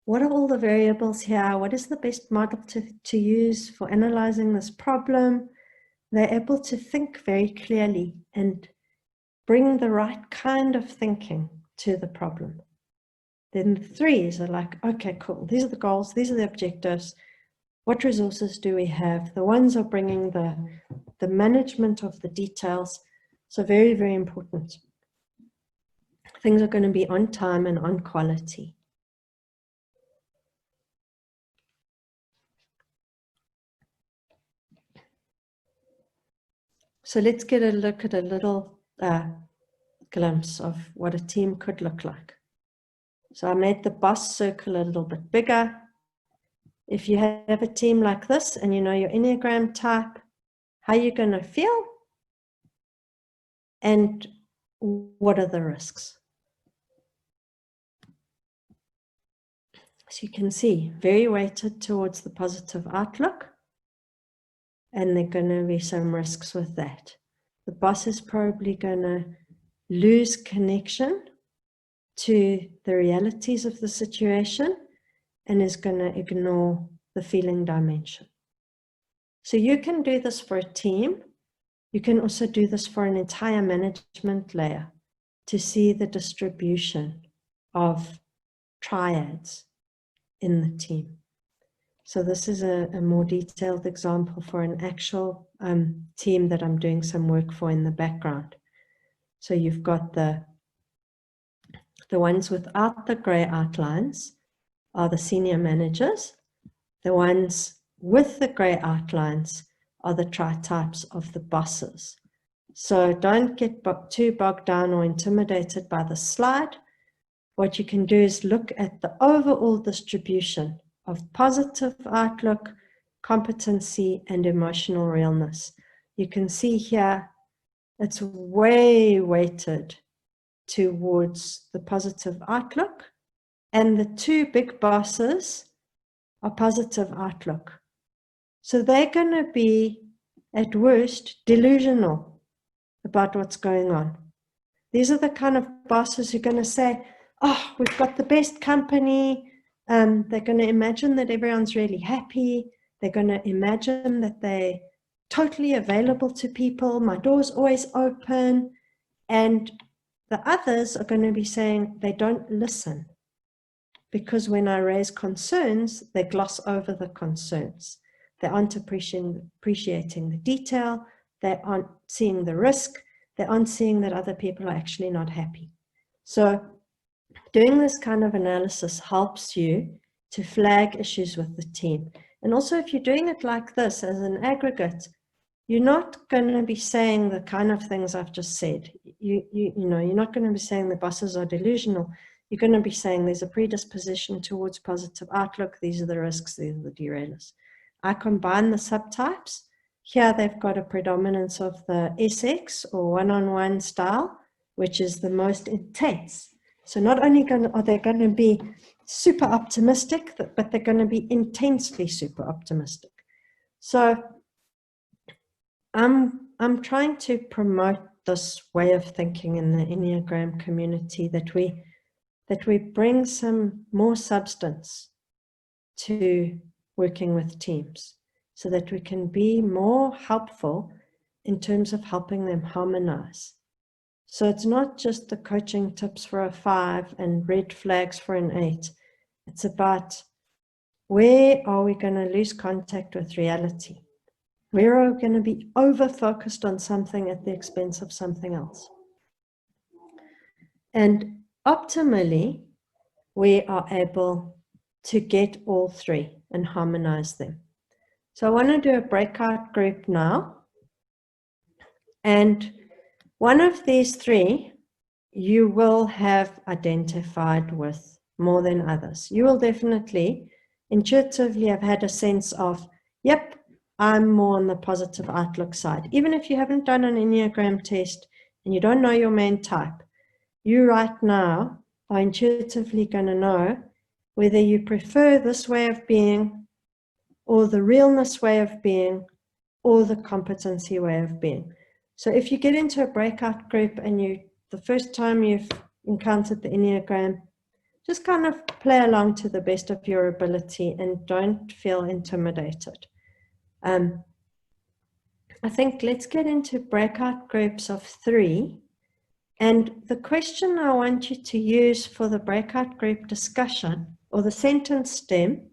what are all the variables here? What is the best model to use for analyzing this problem? They're able to think very clearly and bring the right kind of thinking to the problem. Then the 3s are like, okay, cool. These are the goals. These are the objectives. What resources do we have? The 1s are bringing the management of the details. So very, very important. Things are going to be on time and on quality. So let's get a look at a little glimpse of what a team could look like. So I made the boss circle a little bit bigger. If you have a team like this and you know your Enneagram type, how you're going to feel and what are the risks. So you can see very weighted towards the positive outlook, and there are going to be some risks with that. The boss is probably going to lose connection to the realities of the situation and is going to ignore the feeling dimension. So you can do this for a team. You can also do this for an entire management layer to see the distribution of triads in the team. So this is a more detailed example for an actual team that I'm doing some work for in the background. So you've got the ones without the gray outlines are the senior managers. The ones with the gray outlines are the tri-types of the bosses. So don't get too bogged down or intimidated by the slide. What you can do is look at the overall distribution of positive outlook, competency, and emotional realness. You can see here it's way weighted towards the positive outlook, and the 2 big bosses are positive outlook. So they're going to be, at worst, delusional about what's going on. These are the kind of bosses who are going to say, oh, we've got the best company. They're going to imagine that everyone's really happy. They're going to imagine that they're totally available to people. My door's always open. And the others are going to be saying they don't listen, because when I raise concerns, they gloss over the concerns. They aren't appreciating the detail. They aren't seeing the risk. They aren't seeing that other people are actually not happy. So doing this kind of analysis helps you to flag issues with the team. And also, if you're doing it like this as an aggregate, you're not going to be saying the kind of things I've just said. You know, you're not going to be saying the bosses are delusional. You're going to be saying there's a predisposition towards positive outlook. These are the risks, these are the derailers. I combine the subtypes. Here they've got a predominance of the SX or one-on-one style, which is the most intense. So not only are they going to be super optimistic, but they're going to be intensely super optimistic. So I'm trying to promote this way of thinking in the Enneagram community, that we bring some more substance to working with teams so that we can be more helpful in terms of helping them harmonize. So it's not just the coaching tips for a 5 and red flags for an 8. It's about, where are we going to lose contact with reality? Where are we going to be over-focused on something at the expense of something else? And optimally, we are able to get all three and harmonize them. So I want to do a breakout group now. And one of these three, you will have identified with more than others. You will definitely intuitively have had a sense of, yep, I'm more on the positive outlook side. Even if you haven't done an Enneagram test and you don't know your main type, you right now are intuitively going to know whether you prefer this way of being or the realness way of being or the competency way of being. So if you get into a breakout group and the first time you've encountered the Enneagram, just kind of play along to the best of your ability and don't feel intimidated. I think let's get into breakout groups of 3. And the question I want you to use for the breakout group discussion, or the sentence stem,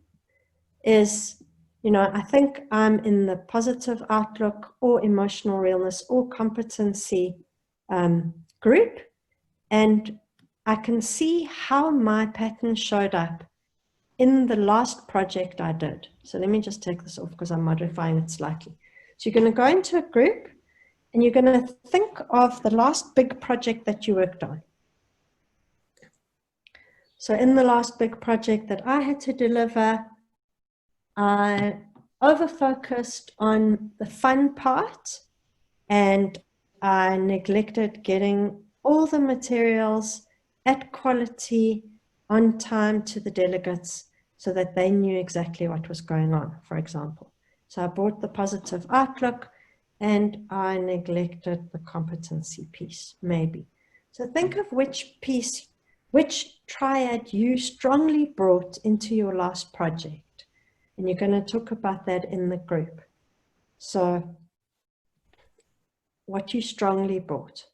is, you know, I think I'm in the positive outlook or emotional realness or competency group, and I can see how my pattern showed up in the last project I did. So let me just take this off because I'm modifying it slightly. So you're going to go into a group and you're going to think of the last big project that you worked on. So in the last big project that I had to deliver, I over-focused on the fun part and I neglected getting all the materials at quality on time to the delegates so that they knew exactly what was going on, for example. So I brought the positive outlook and I neglected the competency piece, maybe. So think of which piece, which triad you strongly brought into your last project. And you're going to talk about that in the group. So what you strongly brought.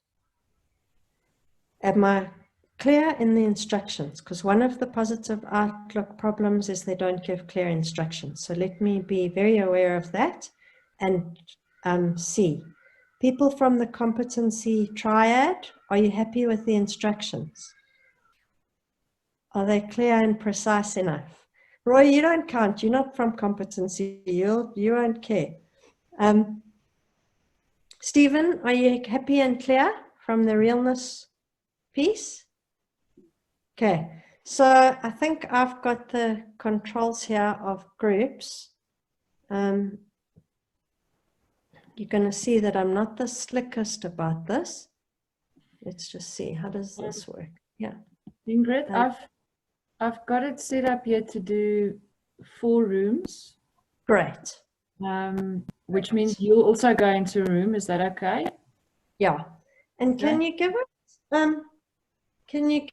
Am I clear in the instructions? Because one of the positive outlook problems is they don't give clear instructions. So let me be very aware of that and see. People from the Competency Triad, are you happy with the instructions? Are they clear and precise enough? Roy, you don't count. You're not from Competency. You won't care. Stephen, are you happy and clear from the Realness piece? Okay, so I think I've got the controls here of groups. You're going to see that I'm not the slickest about this. Let's just see, how does this work? Yeah. Ingrid, I've got it set up here to do 4 rooms. Great. Which means you'll also go into a room. Is that okay? Yeah. And Okay. can you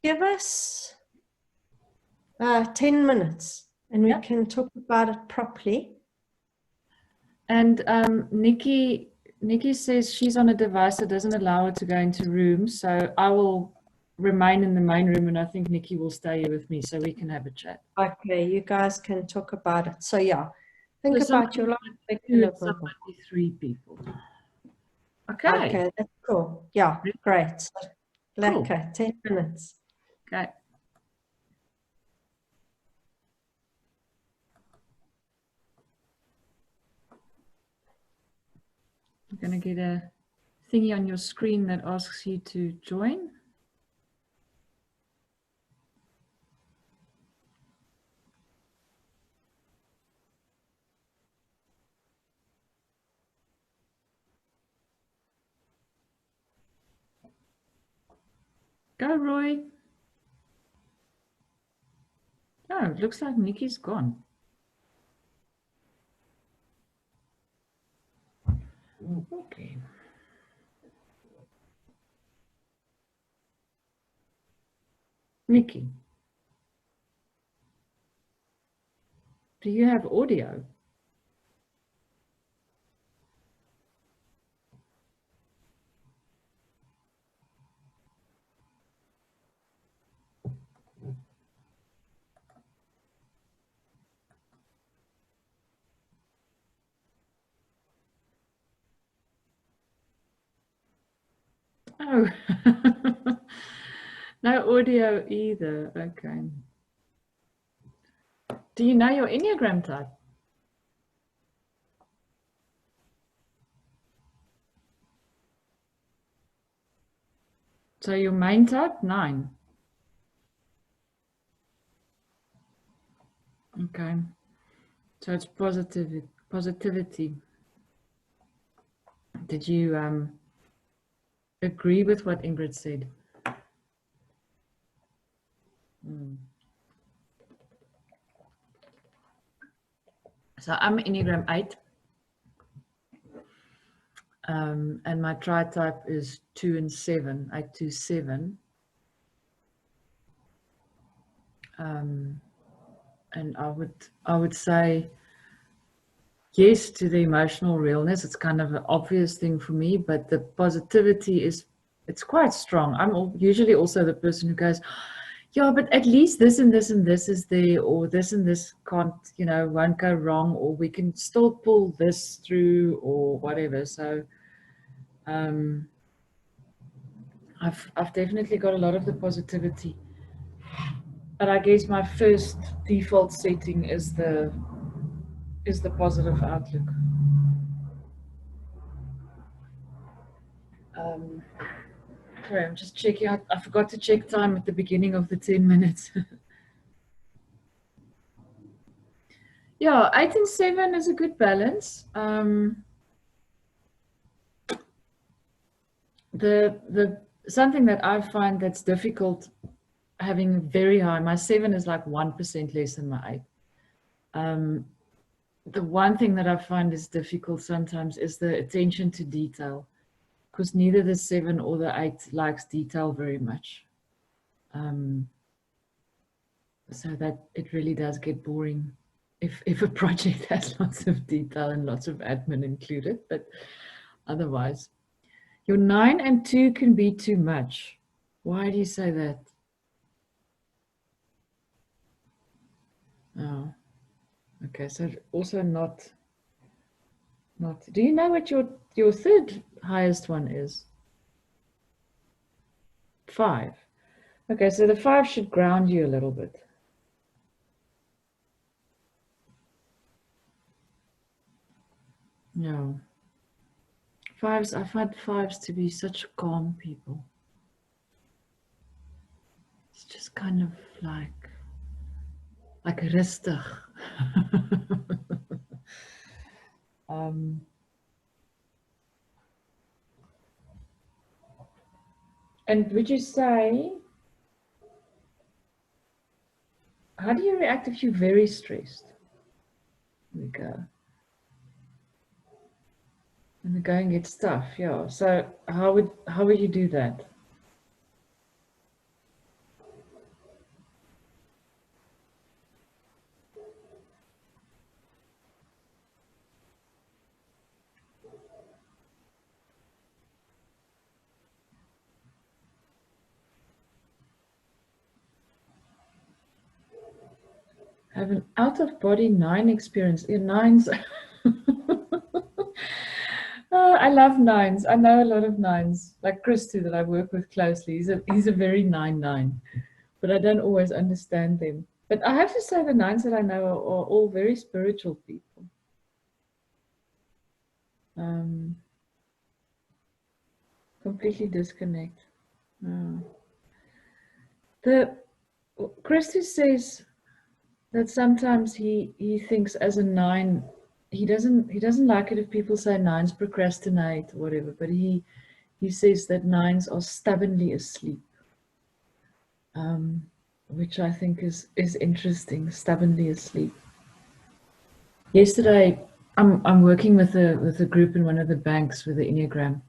give us 10 minutes and we can talk about it properly? And Nikki says she's on a device that doesn't allow her to go into rooms, so I will remain in the main room, and I think Nikki will stay here with me so we can have a chat. Okay, you guys can talk about it. So yeah, think So about your last big 3 people. Okay. Okay, that's cool. Yeah, great. Cool. Okay, 10 minutes. Okay. I'm going to get a thingy on your screen that asks you to join. Go, Roy. Oh, it looks like Nikki's gone. Okay. Nikki, do you have audio? Oh, no audio either. Okay. Do you know your Enneagram type? So your main type, 9. Okay. So it's positivity. Did you agree with what Ingrid said? So I'm Enneagram 8. And my tri type is 2 and 7, 8, 2, 7. And I would say yes to the emotional realness. It's kind of an obvious thing for me, but the positivity it's quite strong. I'm usually also the person who goes, yeah, but at least this and this and this is there, or this and this can't, won't go wrong, or we can still pull this through, or whatever. So I've definitely got a lot of the positivity. But I guess my first default setting is the positive outlook. Sorry, I'm just checking out. I forgot to check time at the beginning of the 10 minutes. Yeah, 8 and 7 is a good balance. The something that I find that's difficult having very high, my 7 is like 1% less than my 8. The one thing that I find is difficult sometimes is the attention to detail, because neither the 7 or the 8 likes detail very much. So that it really does get boring if a project has lots of detail and lots of admin included, but otherwise. Your 9 and 2 can be too much. Why do you say that? Oh, okay. So also not. Do you know what your third highest one is? 5. Okay, so the 5 should ground you a little bit. No. 5s, I find 5s to be such calm people. It's just kind of like rustig. And would you say, how do you react if you're very stressed? Here we go. And the going gets tough, yeah. So how would you do that? Have an out-of-body 9 experience. Yeah, 9s. Oh, I love 9s. I know a lot of 9s, like Chris too, that I work with closely. He's a very 9-9, but I don't always understand them. But I have to say the 9s that I know are all very spiritual people. Completely disconnect. Christy says that sometimes he thinks as a 9, he doesn't like it if people say 9s procrastinate or whatever, but he says that 9s are stubbornly asleep, which I think is interesting. Stubbornly asleep. Yesterday, I'm working with a group in one of the banks with the Enneagram,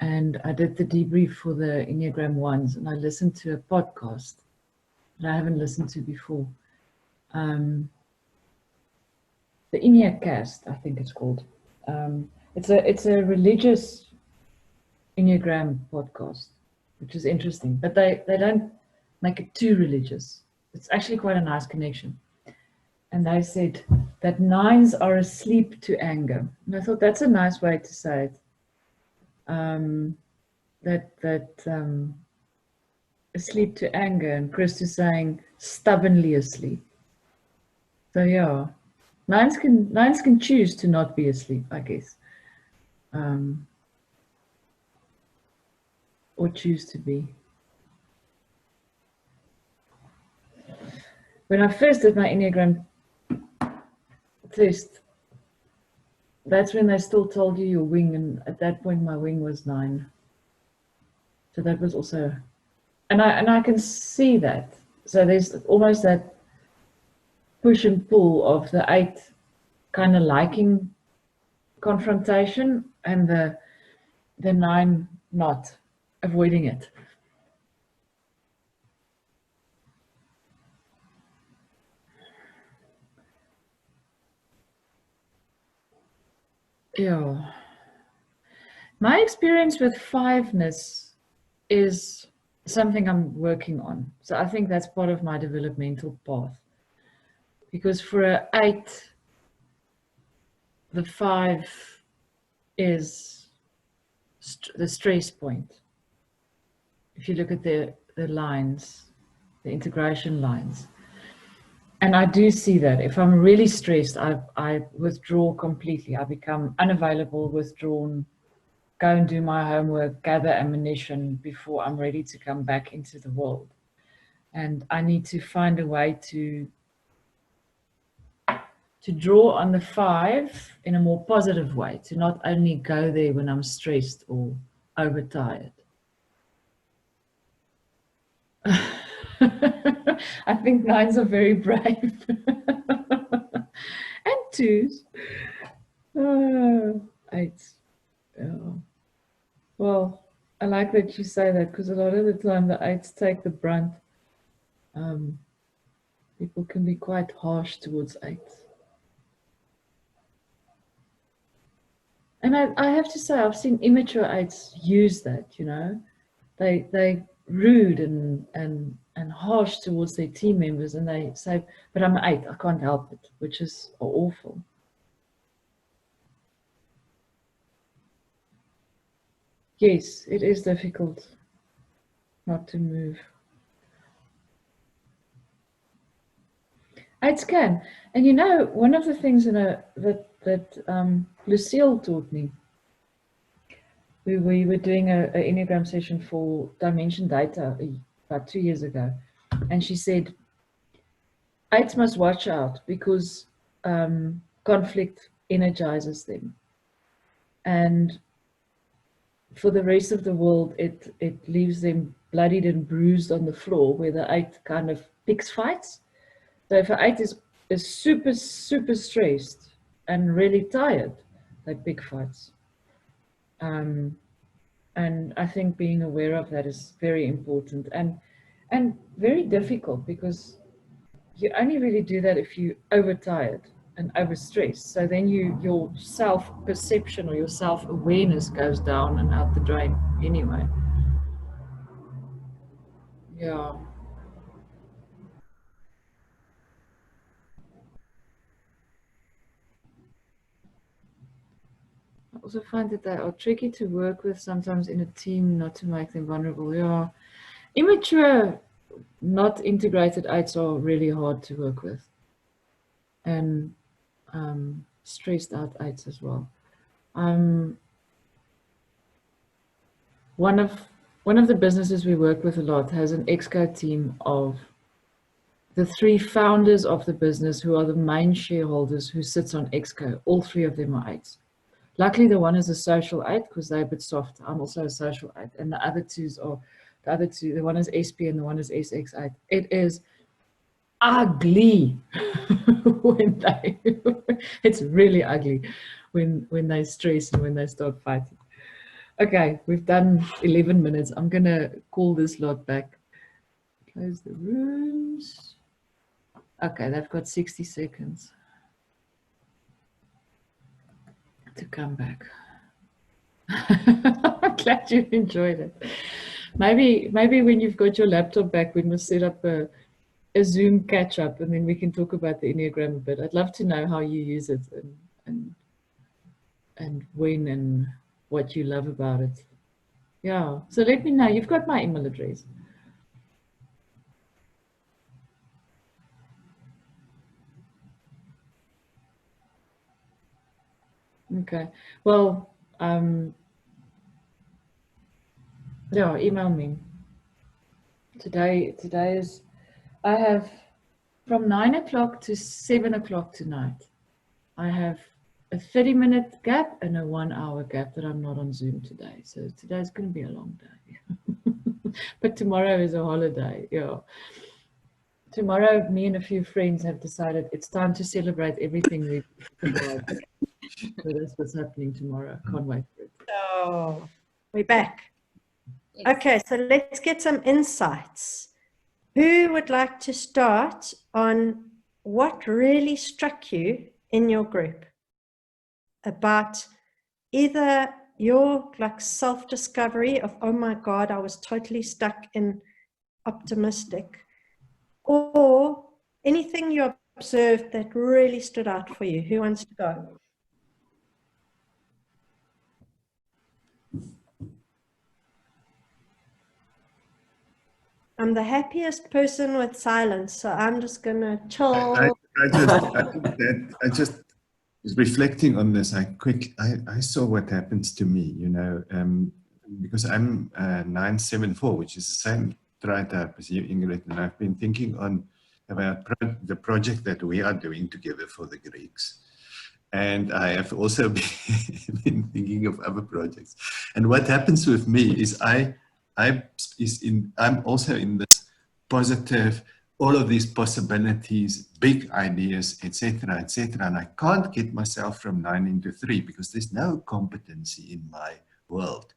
and I did the debrief for the Enneagram 1s, and I listened to a podcast that I haven't listened to before. The Enneacast, I think it's called. It's a religious Enneagram podcast, which is interesting, but they don't make it too religious. It's actually quite a nice connection. And they said that 9s are asleep to anger. And I thought that's a nice way to say it. Asleep to anger, and Chris is saying stubbornly asleep. So yeah, 9s can choose to not be asleep, I guess, or choose to be. When I first did my Enneagram test, that's when they still told you your wing, and at that point my wing was 9. So that was also, and I can see that. So there's almost that push and pull of the 8 kind of liking confrontation, and the 9 not, avoiding it. Yeah. My experience with 5ness is something I'm working on. So I think that's part of my developmental path. Because for an 8, the 5 is the stress point. If you look at the lines, the integration lines. And I do see that if I'm really stressed, I withdraw completely. I become unavailable, withdrawn, go and do my homework, gather ammunition before I'm ready to come back into the world. And I need to find a way to draw on the 5 in a more positive way, to not only go there when I'm stressed or overtired. I think 9s are very brave. And 2s. 8s. Yeah. Well, I like that you say that, because a lot of the time the 8s take the brunt. People can be quite harsh towards 8s. And I have to say, I've seen immature 8s use that, you know. They rude and harsh towards their team members, and they say, but I'm 8, I can't help it, which is awful. Yes, it is difficult not to move. 8s can. And you know, one of the things that Lucille taught me, we were doing a Enneagram session for Dimension Data about 2 years ago. And she said, 8s must watch out because conflict energizes them. And for the rest of the world, it leaves them bloodied and bruised on the floor, where the 8 kind of picks fights. So if an 8 is super, super stressed and really tired, they pick fights. And I think being aware of that is very important and very difficult, because you only really do that if you're overtired and overstressed. So then your self-perception or your self-awareness goes down and out the drain anyway. Yeah. I also find that they are tricky to work with sometimes in a team, not to make them vulnerable. Yeah. Immature, not integrated 8s are really hard to work with. And stressed out 8s as well. one of the businesses we work with a lot has an exco team of the 3 founders of the business who are the main shareholders who sits on exco. All 3 of them are 8s. Luckily, the one is a social 8 because they're a bit soft. I'm also a social 8, and the other twos are the one is SP and the one is SX8. It is ugly when they it's really ugly when they stress and when they start fighting. Okay, we've done 11 minutes. I'm gonna call this lot back. Close the rooms. Okay, they've got 60 seconds to come back. I'm glad you enjoyed it. Maybe when you've got your laptop back, we must set up a Zoom catch up, and then we can talk about the Enneagram a bit. I'd love to know how you use it and when and what you love about it. Yeah, so let me know. You've got my email address. Okay, well, yeah, email me. Today is, I have from 9 o'clock to 7 o'clock tonight. I have a 30-minute gap and a 1-hour gap that I'm not on Zoom today. So today's going to be a long day. But tomorrow is a holiday. Yeah. Tomorrow, me and a few friends have decided it's time to celebrate everything we've survived. So that's what's happening tomorrow. Can't wait for it. Oh, we're back. Okay, so let's get some insights. Who would like to start on what really struck you in your group about either your like self-discovery of, oh my God, I was totally stuck in optimistic, or anything you observed that really stood out for you? Who wants to go? I'm the happiest person with silence, so I'm just gonna chill. I just was reflecting on this. I saw what happens to me, you know, because I'm 974, which is the same tritype as you, Ingrid, and I've been thinking about the project that we are doing together for the Greeks. And I have also been thinking of other projects. And what happens with me is I'm also in this positive, all of these possibilities, big ideas, etc., etc. And I can't get myself from 9 into 3 because there's no competency in my world.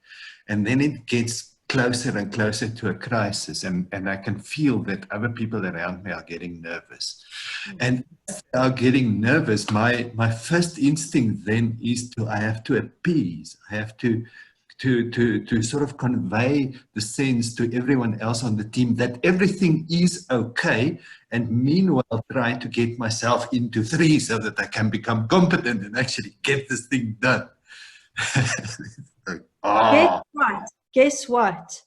And then it gets closer and closer to a crisis, and I can feel that other people around me are getting nervous. And as they are getting nervous, my first instinct then is I have to appease. I have to sort of convey the sense to everyone else on the team that everything is okay, and meanwhile trying to get myself into 3 so that I can become competent and actually get this thing done. Like, oh. Guess what?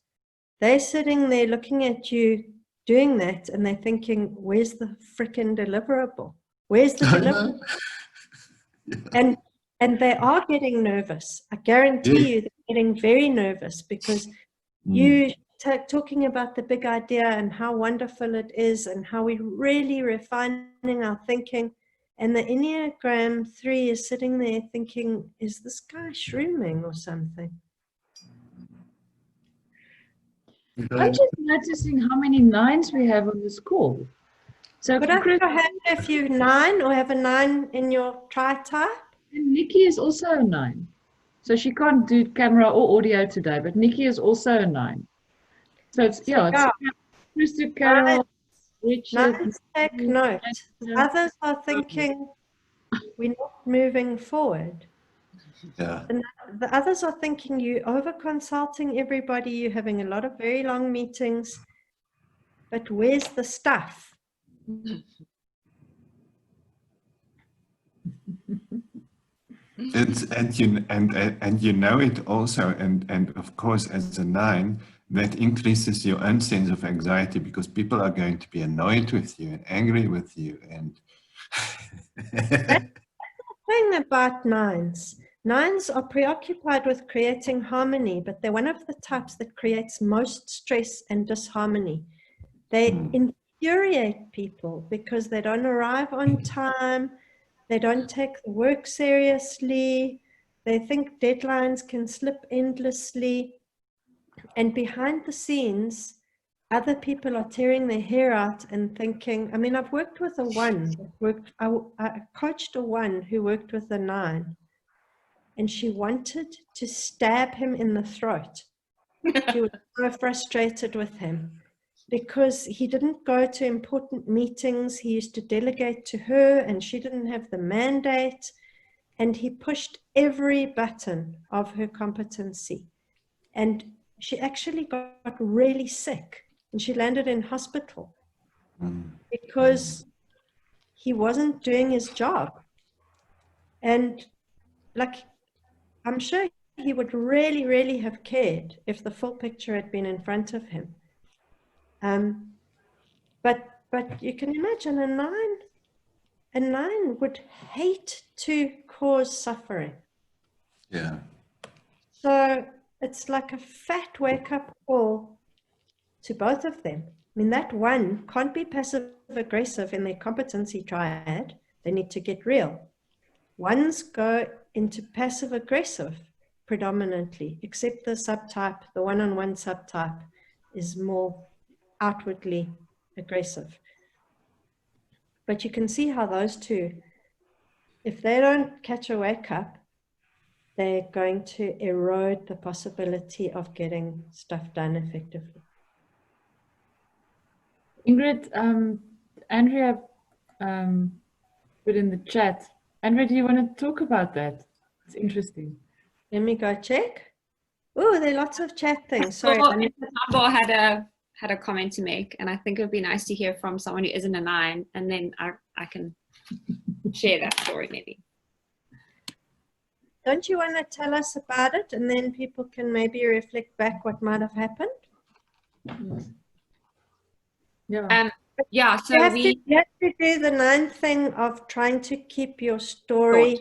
They're sitting there looking at you doing that, and they're thinking, where's the freaking deliverable? Where's the deliverable? Yeah. And they are getting nervous. I guarantee you they're getting very nervous because you talking about the big idea and how wonderful it is and how we're really refining our thinking. And the Enneagram 3 is sitting there thinking, is this guy shrooming or something? I'm just noticing how many 9s we have on this call. So could I have if you 9 or have a 9 in your tri-type? And Nikki is also a 9. So she can't do camera or audio today, but Nikki is also a 9. So it's, Mr. Carol, Richard. 9s take note. Others are thinking we're not moving forward. Yeah. And the others are thinking you over-consulting everybody, you're having a lot of very long meetings, but where's the stuff? And you know it also, and of course as a 9, that increases your own sense of anxiety because people are going to be annoyed with you and angry with you. And that's the thing about 9s. Nines are preoccupied with creating harmony, but they're one of the types that creates most stress and disharmony. They infuriate people because they don't arrive on time, they don't take the work seriously, they think deadlines can slip endlessly, and behind the scenes, other people are tearing their hair out and thinking, I mean, I've worked with a one, I coached a one who worked with a nine, and she wanted to stab him in the throat. She was so frustrated with him because he didn't go to important meetings. He used to delegate to her and she didn't have the mandate. And he pushed every button of her competency. And she actually got really sick and she landed in hospital because he wasn't doing his job. And like, I'm sure he would really, really have cared if the full picture had been in front of him. But you can imagine a nine would hate to cause suffering. Yeah. So it's like a fat wake-up call to both of them. I mean, that one can't be passive-aggressive in their competency triad. They need to get real. Ones go into passive-aggressive predominantly, except the subtype, the one-on-one subtype is more outwardly aggressive. But you can see how those two, if they don't catch a wake-up, they're going to erode the possibility of getting stuff done effectively. Ingrid, Andrea put in the chat. Andrea, do you want to talk about that? It's interesting. Let me go check. Oh, there are lots of chat things. Sorry. Tambo had a comment to make, and I think it would be nice to hear from someone who isn't a nine, and then I can share that story maybe. Don't you want to tell us about it, and then people can maybe reflect back what might have happened? Yeah. Yeah, so you have to do the nine thing of trying to keep your story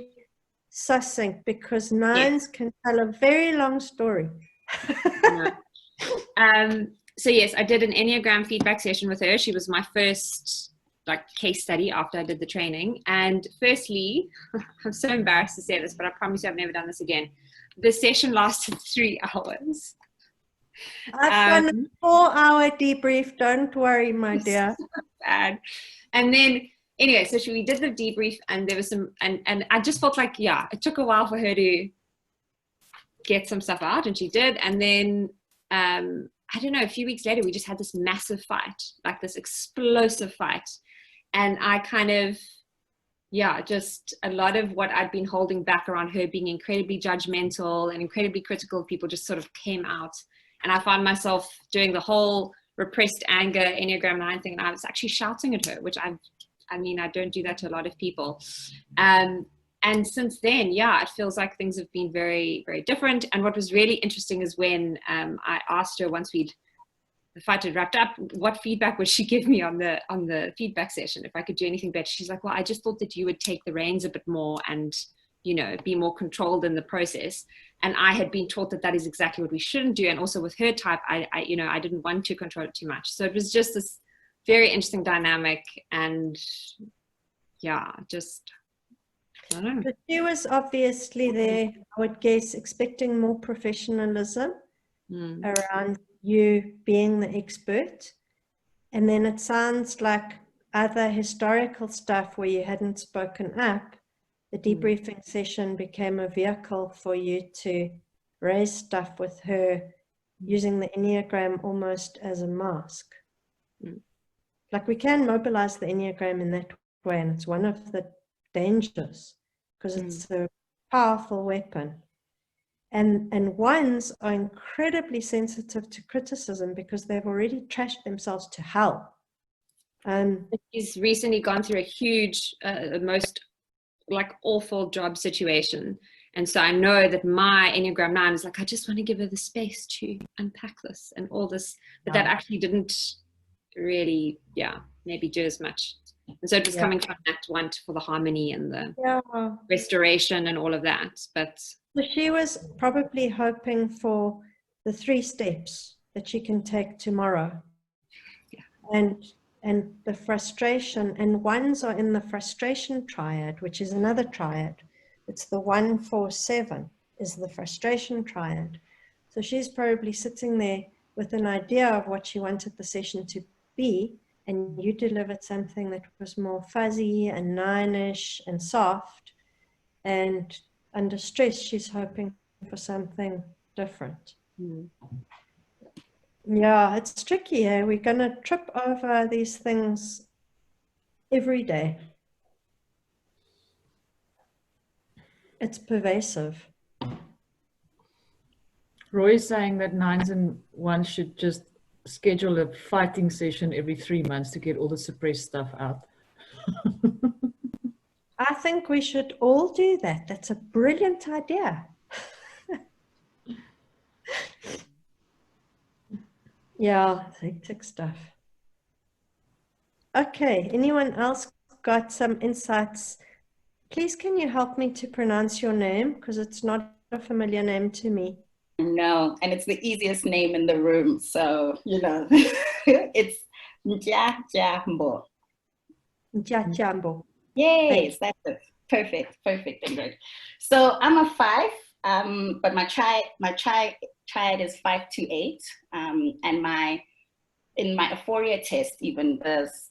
succinct, because nines can tell a very long story. So yes, I did an Enneagram feedback session with her. She was my first case study after I did the training. And firstly, I'm so embarrassed to say this, but I promise you I've never done this again. The session lasted 3 hours. I've done a 4-hour debrief. Don't worry, my dear. So bad. And then anyway, so we did the debrief, and there was some, and I just felt like, yeah, it took a while for her to get some stuff out, and she did. And then I don't know, a few weeks later, we just had this massive fight, like this explosive fight. And I kind of, just a lot of what I'd been holding back around her being incredibly judgmental and incredibly critical of people just sort of came out. And I found myself doing the whole repressed anger Enneagram 9 thing. And I was actually shouting at her, which I don't do that to a lot of people. And since then, it feels like things have been very, very different. And what was really interesting is when I asked her, once the fight had wrapped up, what feedback would she give me on the feedback session, if I could do anything better. She's like, well, I just thought that you would take the reins a bit more and, be more controlled in the process. And I had been taught that is exactly what we shouldn't do. And also with her type, I didn't want to control it too much. So it was just this very interesting dynamic. And just, I don't know. But she was obviously there, I would guess, expecting more professionalism around you being the expert. And then it sounds like other historical stuff where you hadn't spoken up, the debriefing session became a vehicle for you to raise stuff with her, using the Enneagram almost as a mask. Like, we can mobilize the Enneagram in that way, and it's one of the dangers, because it's a powerful weapon. And ones are incredibly sensitive to criticism because they've already trashed themselves to hell. He's recently gone through a huge, most awful job situation. And so I know that my Enneagram 9 is like, I just want to give her the space to unpack this and all this, but that actually didn't really, maybe do as much. And so it was Yeah. coming from that one for the harmony and the Yeah. restoration and all of that. But So she was probably hoping for the 3 steps that she can take tomorrow. Yeah. And the frustration, and ones are in the frustration triad, which is another triad. It's the 147 is the frustration triad. So she's probably sitting there with an idea of what she wanted the session to be, and you delivered something that was more fuzzy and 9ish and soft, and under stress she's hoping for something different. Yeah, it's tricky. We're going to trip over these things every day. It's pervasive. Roy is saying that 9s and 1s should just schedule a fighting session every 3 months to get all the suppressed stuff out. I think we should all do that. That's a brilliant idea. Yeah, it's hectic stuff. Okay, anyone else got some insights? Please, can you help me to pronounce your name? Because it's not a familiar name to me. No, and it's the easiest name in the room. So, you know, it's Njambo. Njambo. Yes, that's it. Perfect, Ingrid. So I'm a 5, but my triad is 5 to 8, and in my aphoria test, even there's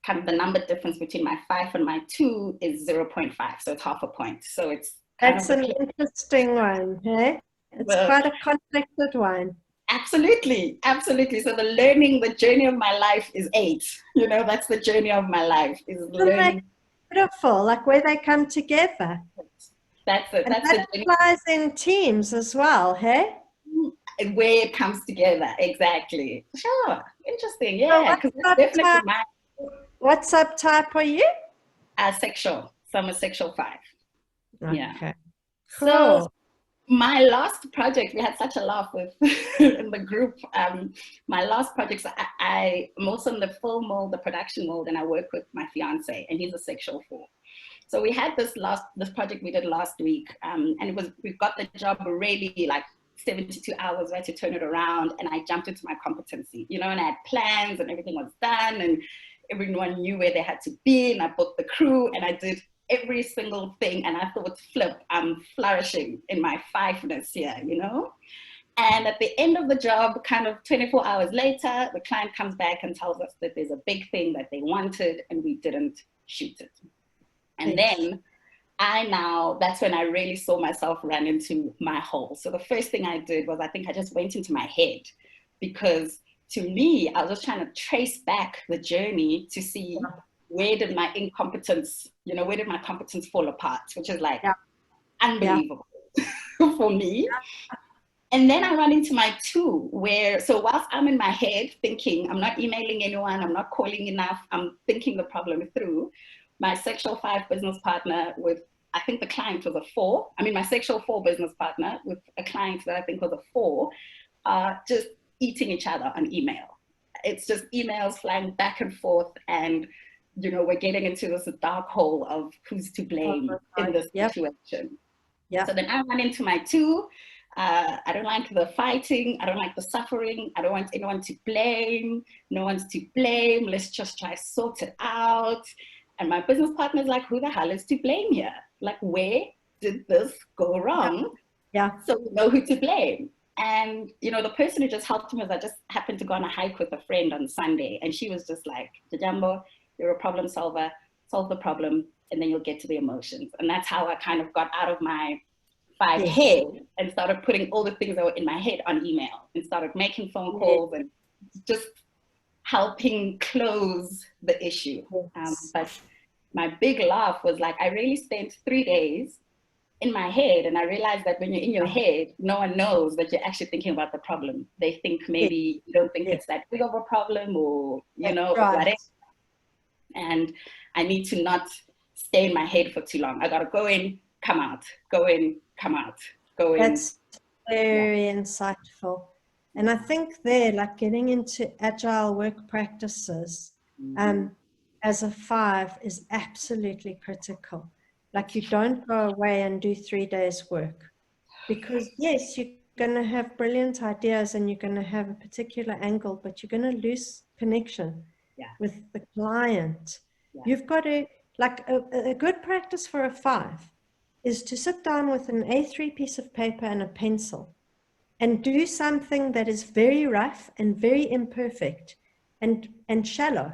kind of the number difference between my 5 and my 2 is 0.5, so it's half a point. So it's that's an interesting one, hey? It's quite a conflicted one. Absolutely. So the journey of my life is 8. You know, that's the journey of my life is learning. Beautiful, like where they come together. That's it. And that's that applies in teams as well, hey? Where it comes together, exactly. Sure, interesting, yeah. Because that's definitely what subtype are you? Sexual. So I'm a sexual 5. Okay. Yeah. Cool. So my last project, we had such a laugh with in the group. My last project, so I'm also in the film mold, the production mold, and I work with my fiance, and he's a sexual 4. So we had this project we did last week, and we got the job really like 72 hours, right, to turn it around, and I jumped into my competency, you know, and I had plans and everything was done, and everyone knew where they had to be, and I booked the crew, and I did every single thing, and I thought, flip, I'm flourishing in my 5-ness here, you know? And at the end of the job, kind of 24 hours later, the client comes back and tells us that there's a big thing that they wanted and we didn't shoot it. And then that's when I really saw myself run into my hole. So the first thing I did was, I think I just went into my head, because to me, I was just trying to trace back the journey to see where did my incompetence, you know, where did my competence fall apart, which is like unbelievable for me. And then I run into my 2, so whilst I'm in my head thinking, I'm not emailing anyone, I'm not calling enough, I'm thinking the problem through, my sexual 5 business partner with, I think the client was a 4. I mean, my sexual 4 business partner with a client that I think was a 4, just eating each other on email. It's just emails flying back and forth, and you know, we're getting into this dark hole of who's to blame in this situation. So then I run into my 2. I don't like the fighting. I don't like the suffering. I don't want anyone to blame. No one's to blame. Let's just try to sort it out. And my business partner is like, who the hell is to blame here? Like, where did this go wrong? So we know who to blame. And, you know, the person who just helped me was, I just happened to go on a hike with a friend on Sunday. And she was just like, Njambo, you're a problem solver. Solve the problem, and then you'll get to the emotions. And that's how I kind of got out of my 5 head and started putting all the things that were in my head on email, and started making phone calls and just helping close the issue. But my big laugh was like, I really spent 3 days in my head, and I realized that when you're in your head, no one knows that you're actually thinking about the problem. They think maybe you don't think it's that big of a problem, or, you know, whatever. And I need to not stay in my head for too long. I got to go in, come out, go in, come out, go in. That's very insightful. And I think there, like getting into agile work practices, and as a 5 is absolutely critical. Like, you don't go away and do 3 days work, because yes, you're going to have brilliant ideas and you're going to have a particular angle, but you're going to lose connection with the client. You've got to, like, a good practice for a 5 is to sit down with an A3 piece of paper and a pencil and do something that is very rough and very imperfect and shallow,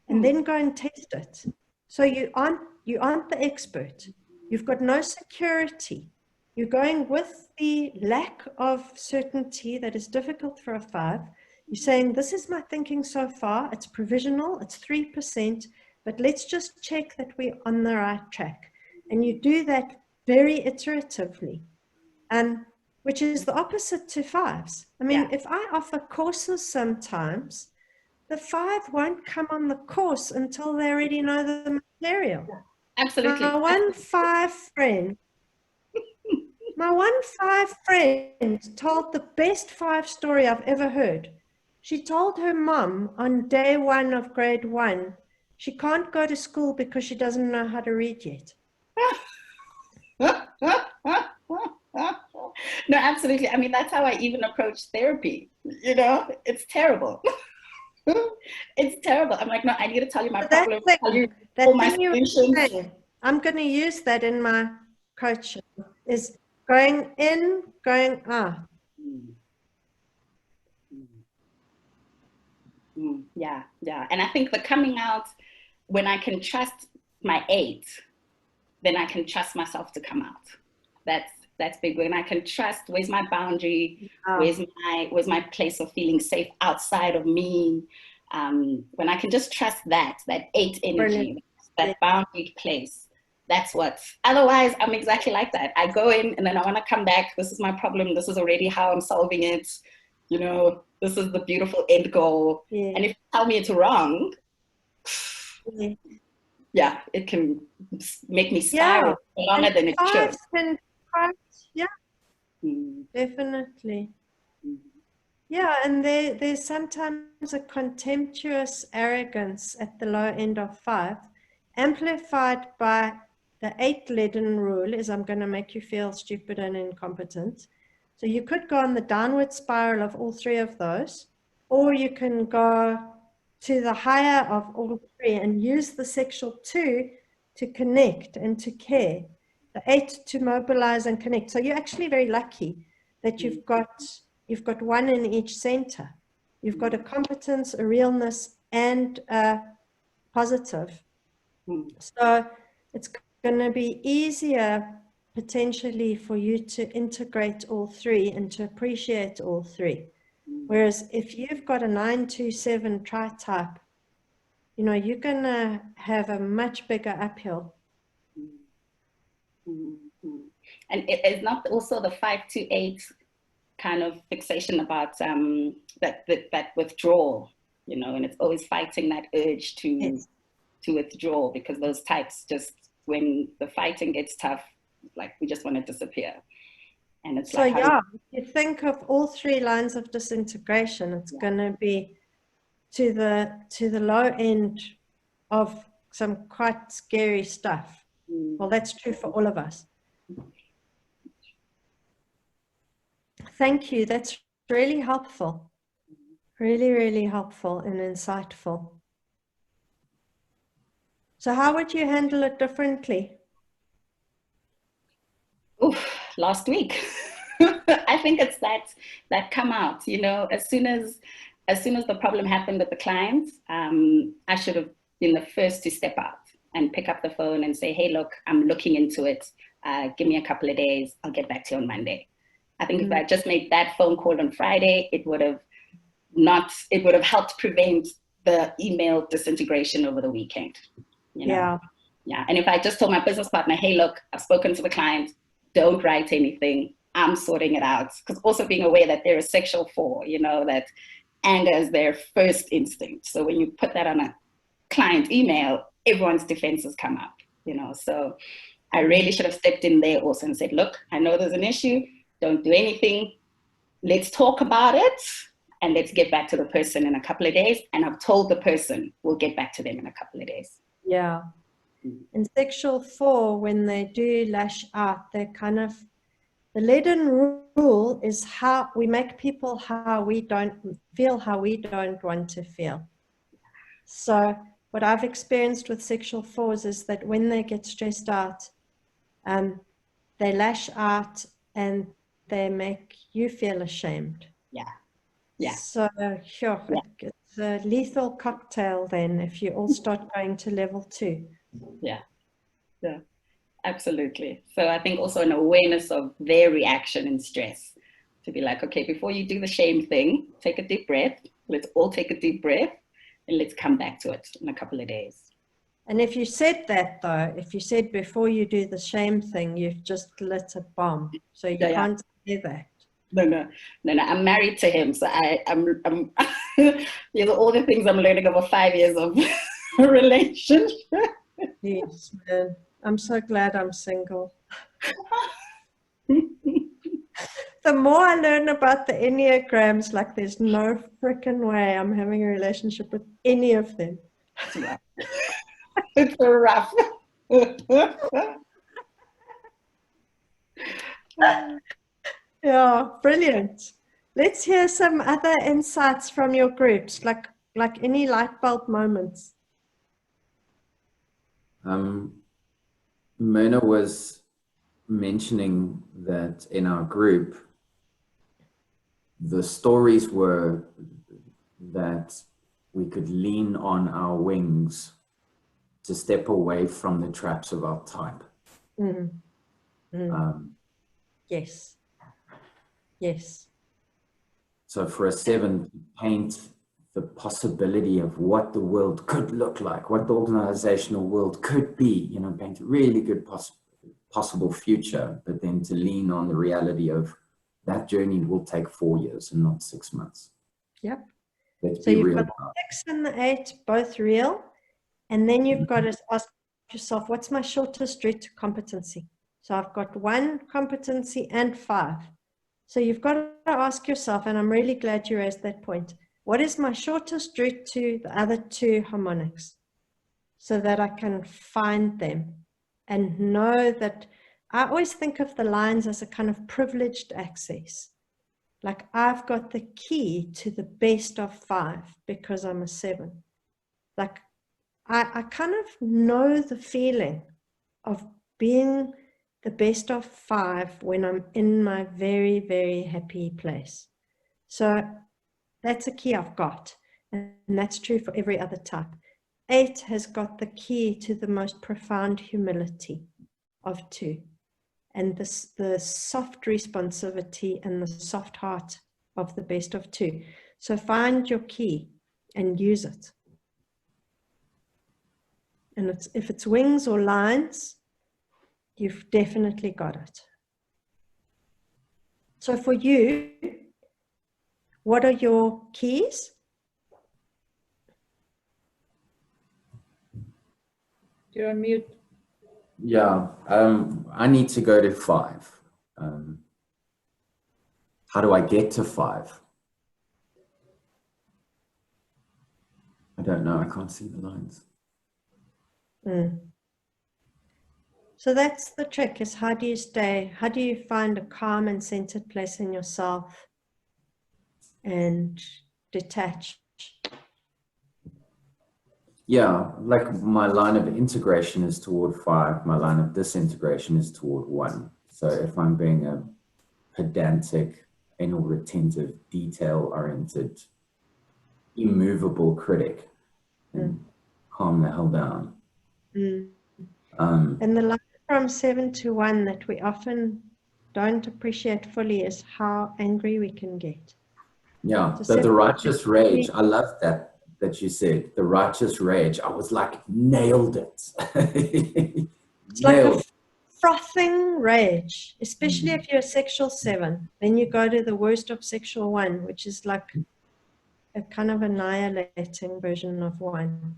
and then go and test it. So you aren't the expert. You've got no security. You're going with the lack of certainty that is difficult for a 5. You're saying, this is my thinking so far. It's provisional. It's 3%, but let's just check that we're on the right track. And you do that very iteratively, which is the opposite to 5s. I mean, if I offer courses sometimes, the 5 won't come on the course until they already know the material. Absolutely. My one 5 friend told the best 5 story I've ever heard. She told her mom on day 1 of grade 1, she can't go to school because she doesn't know how to read yet. No, absolutely. I mean, that's how I even approach therapy. You know, it's terrible. It's terrible. I'm like, no, I need to tell you my problem. Tell you all my solutions. I'm going to use that in my coaching, is going in, going out. Yeah. And I think the coming out, when I can trust my 8, then I can trust myself to come out. That's big. When I can trust, where's my boundary? Where's my place of feeling safe outside of me? When I can just trust that 8 energy, that boundary place, that's what. Otherwise, I'm exactly like that. I go in and then I want to come back. This is my problem. This is already how I'm solving it. You know, this is the beautiful end goal. And if you tell me it's wrong, it can make me spiral longer than it should. Definitely. Yeah, and there's sometimes a contemptuous arrogance at the low end of 5, amplified by the 8 leaden rule, is I'm going to make you feel stupid and incompetent. So you could go on the downward spiral of all 3 of those, or you can go to the higher of all 3 and use the sexual 2 to connect and to care, the 8 to mobilize and connect. So you're actually very lucky that you've got 1 in each center. You've got a competence, a realness, and a positive. So it's going to be easier potentially for you to integrate all 3 and to appreciate all 3. Whereas if you've got a 9-2-7 tri-type, you know, you're going to have a much bigger uphill. And it is not also the 5-8 kind of fixation about that withdrawal, you know, and it's always fighting that urge to withdraw, because those types just, when the fighting gets tough, like, we just want to disappear. And it's so, if you think of all 3 lines of disintegration, it's going to be to the low end of some quite scary stuff. Well, that's true for all of us. Thank you. That's really helpful. Really, really helpful and insightful. So how would you handle it differently? Last week. I think it's that come out, you know, as soon as the problem happened with the client, I should have been the first to step out and pick up the phone and say, hey, look, I'm looking into it. Give me a couple of days. I'll get back to you on Monday. I think if I just made that phone call on Friday, it would have helped prevent the email disintegration over the weekend. You know? Yeah. And if I just told my business partner, hey, look, I've spoken to the client, don't write anything, I'm sorting it out. Because also being aware that they're a sexual 4, you know, that anger is their first instinct. So when you put that on a client email, everyone's defenses come up, you know. So I really should have stepped in there also and said, look, I know there's an issue, don't do anything, let's talk about it. and let's get back to the person in a couple of days. And I've told the person we'll get back to them in a couple of days. Yeah. In sexual 4, when they do lash out, they're kind of, the leaden rule is how we make people how we don't feel, how we don't want to feel. So what I've experienced with sexual 4s is that when they get stressed out, they lash out and they make you feel ashamed. Yeah. Yeah. So sure, Yeah. it's a lethal cocktail then if you all start going to level 2. Yeah. Yeah. Absolutely. So I think also an awareness of their reaction and stress, to be like, okay, before you do the shame thing, take a deep breath. Let's all take a deep breath and let's come back to it in a couple of days. And if you said that though, if you said before you do the shame thing, you've just lit a bomb. So you can't say that. No. I'm married to him, so I'm these are all the things I'm learning over 5 years of relationship. Yes, man. I'm so glad I'm single. The more I learn about the Enneagrams, like there's no freaking way I'm having a relationship with any of them. It's rough. Yeah, brilliant. Let's hear some other insights from your groups, like any light bulb moments. Mona was mentioning that in our group, the stories were that we could lean on our wings to step away from the traps of our type. Yes. Yes. So for a 7, paint the possibility of what the world could look like, what the organizational world could be, you know, paint a really good possible future, but then to lean on the reality of that journey will take 4 years and not 6 months. Yep. Let's So be you've real got the 6 and the 8, both real. And then you've got to ask yourself, what's my shortest route to competency? So I've got 1 competency and 5. So you've got to ask yourself, and I'm really glad you raised that point, what is my shortest route to the other 2 harmonics? So that I can find them and know that I always think of the lines as a kind of privileged access. Like I've got the key to the best of 5 because I'm a 7. Like I kind of know the feeling of being the best of 5 when I'm in my very, very happy place. So that's a key I've got. And that's true for every other type. 8 has got the key to the most profound humility of 2. And the soft responsivity and the soft heart of the best of 2. So find your key and use it. And if it's wings or lines, you've definitely got it. So for you, what are your keys? You're on mute. Yeah, I need to go to 5. How do I get to 5? I don't know, I can't see the lines. So that's the trick, is how do you find a calm and centered place in yourself and detach? Yeah, like my line of integration is toward 5, my line of disintegration is toward 1. So if I'm being a pedantic, anal retentive, detail-oriented, immovable critic, and calm the hell down. And the line from 7 to 1 that we often don't appreciate fully is how angry we can get. Yeah, So the righteous rage, I love that you said, the righteous rage. I was like, nailed it. It's like a frothing rage, especially if you're a sexual 7. Then you go to the worst of sexual 1, which is like a kind of annihilating version of 1.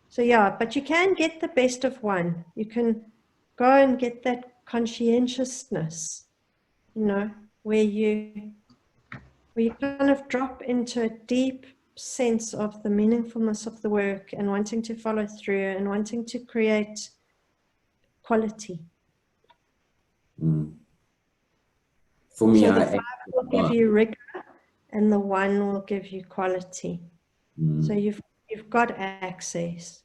So yeah, but you can get the best of 1. You can go and get that conscientiousness, you know, where you where you kind of drop into a deep sense of the meaningfulness of the work and wanting to follow through and wanting to create quality. For me, so the 5 will give you rigor and the 1 will give you quality. So you've got access.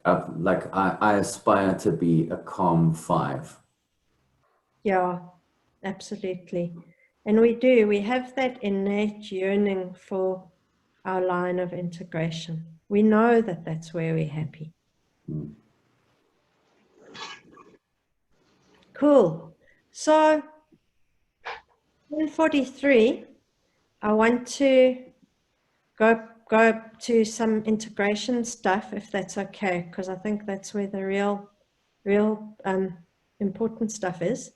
I aspire to be a calm 5. Yeah, absolutely. And we have that innate yearning for our line of integration. We know that that's where we're happy. Cool. So in 43, I want to go to some integration stuff, if that's okay, because I think that's where the real important stuff is.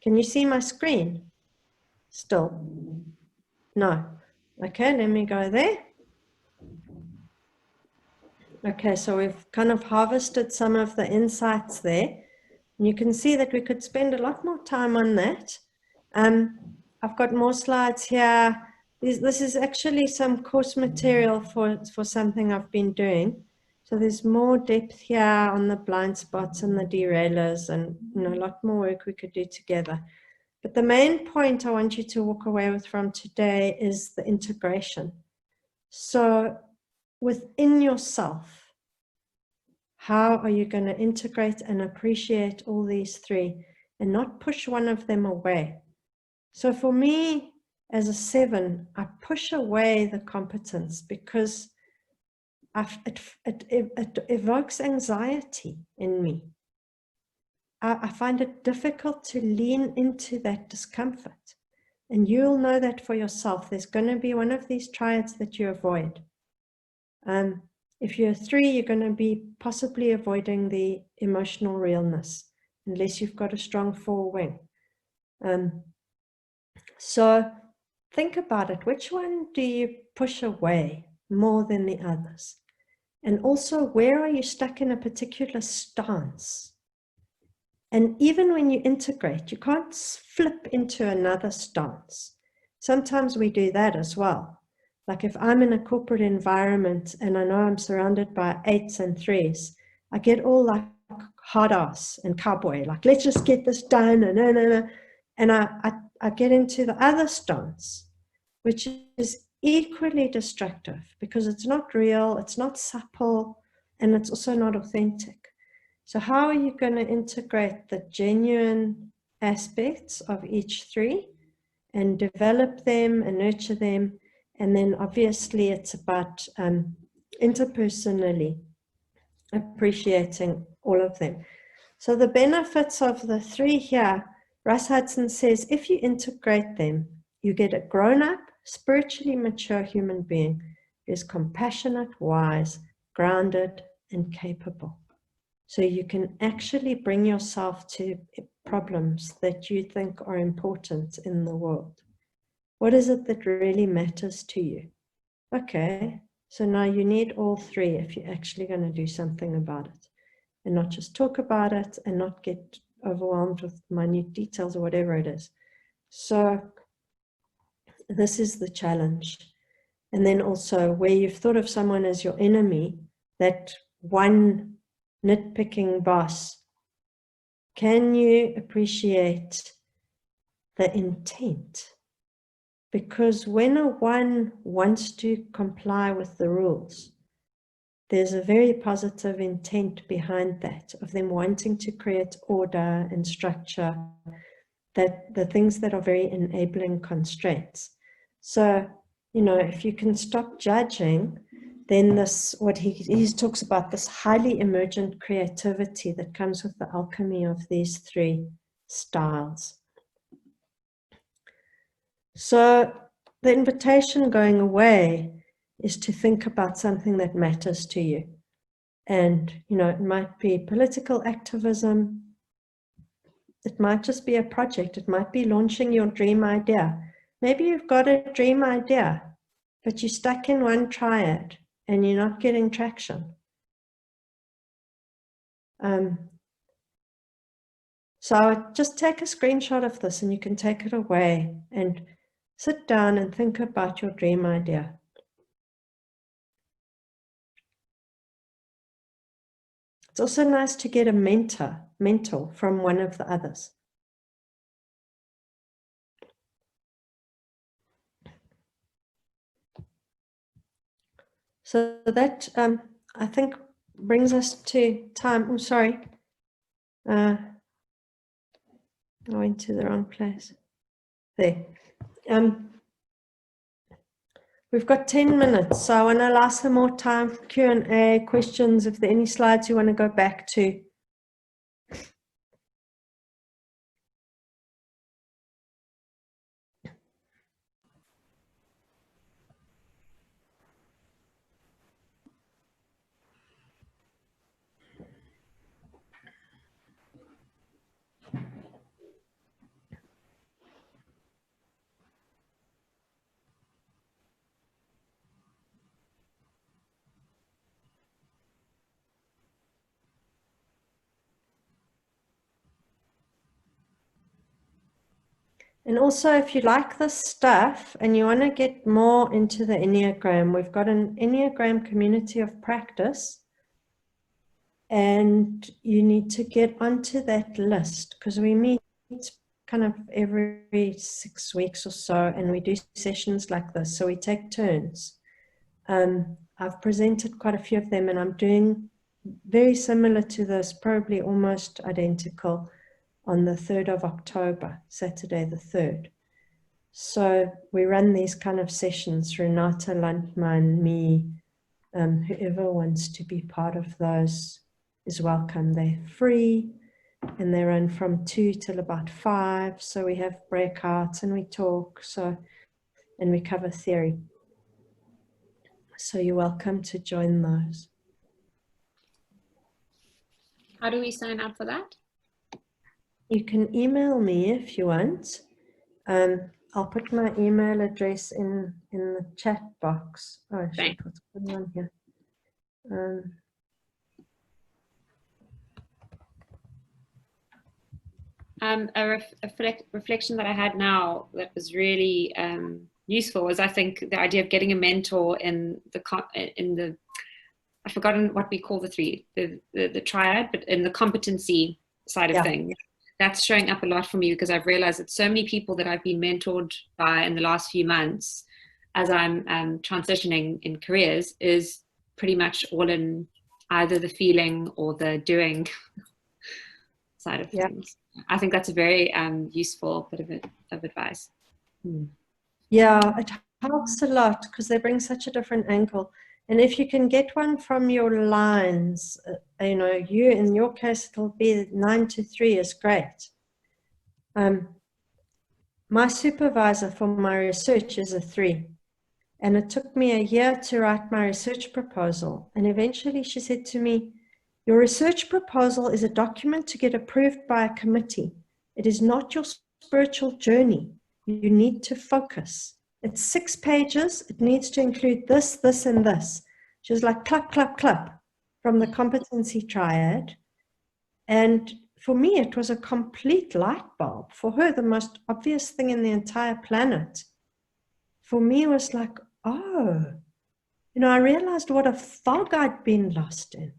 Can you see my screen still? No. Okay, let me go there. Okay, so we've kind of harvested some of the insights there. And you can see that we could spend a lot more time on that. I've got more slides here. This is actually some course material for something I've been doing. So there's more depth here on the blind spots and the derailers, and a lot more work we could do together. But the main point I want you to walk away with from today is the integration. So within yourself, how are you going to integrate and appreciate all these 3 and not push one of them away? So for me, as a 7, I push away the competence because it evokes anxiety in me. I find it difficult to lean into that discomfort. And you'll know that for yourself. There's going to be one of these triads that you avoid. If you're a 3, you're going to be possibly avoiding the emotional realness, unless you've got a strong 4 wing. So think about it. Which one do you push away more than the others? And also, where are you stuck in a particular stance? And even when you integrate, you can't flip into another stance. Sometimes we do that as well. Like if I'm in a corporate environment and I know I'm surrounded by 8s and 3s, I get all like hard ass and cowboy, like let's just get this done, and I get into the other stance, which is equally destructive because it's not real, it's not supple, and it's also not authentic. So how are you going to integrate the genuine aspects of each 3 and develop them and nurture them? And then obviously it's about interpersonally appreciating all of them. So the benefits of the 3 here, Russ Hudson says, if you integrate them, you get a grown-up, spiritually mature human being who is compassionate, wise, grounded, and capable. So you can actually bring yourself to problems that you think are important in the world. What is it that really matters to you? Okay, so now you need all 3 if you're actually going to do something about it, and not just talk about it and not get overwhelmed with minute details or whatever it is. So this is the challenge. And then also where you've thought of someone as your enemy, that one nitpicking boss, can you appreciate the intent? Because when a 1 wants to comply with the rules, there's a very positive intent behind that, of them wanting to create order and structure, that the things that are very enabling constraints. So, if you can stop judging, then he talks about this highly emergent creativity that comes with the alchemy of these 3 styles. So the invitation going away is to think about something that matters to you. And, it might be political activism. It might just be a project. It might be launching your dream idea. Maybe you've got a dream idea, but you're stuck in one triad and you're not getting traction. So just take a screenshot of this and you can take it away and sit down and think about your dream idea. It's also nice to get a mentor from one of the others. So that, I think, brings us to time. Oh, sorry. I went to the wrong place. There. We've got 10 minutes, so I want to allow some more time for Q&A, questions, if there are any slides you want to go back to. And also, if you like this stuff and you want to get more into the Enneagram, we've got an Enneagram community of practice, and you need to get onto that list because we meet kind of every 6 weeks or so, and we do sessions like this, so we take turns. I've presented quite a few of them, and I'm doing very similar to this, probably almost identical, on the 3rd of October, Saturday the 3rd. So we run these kind of sessions, Renata, Landman, me, whoever wants to be part of those is welcome. They're free and they run from 2 till about 5. So we have breakouts and we talk, and we cover theory. So you're welcome to join those. How do we sign up for that? You can email me if you want. I'll put my email address in the chat box. Oh, shit, what's going on here? A reflection that I had now that was really useful was, I think, the idea of getting a mentor in the I've forgotten what we call the triad, but in the competency side of things. That's showing up a lot for me because I've realized that so many people that I've been mentored by in the last few months as I'm transitioning in careers is pretty much all in either the feeling or the doing side of things. I think that's a very useful bit of advice. Yeah, it helps a lot because they bring such a different angle. And if you can get one from your lines, you, in your case, it'll be 9 to 3 is great. My supervisor for my research is a 3. And it took me a year to write my research proposal. And eventually she said to me, your research proposal is a document to get approved by a committee. It is not your spiritual journey. You need to focus. It's 6 pages. It needs to include this, this, and this. She was like, clap, clap, clap, from the Competency Triad. And for me, it was a complete light bulb. For her, the most obvious thing in the entire planet. For me, it was like, oh, I realized what a fog I'd been lost in.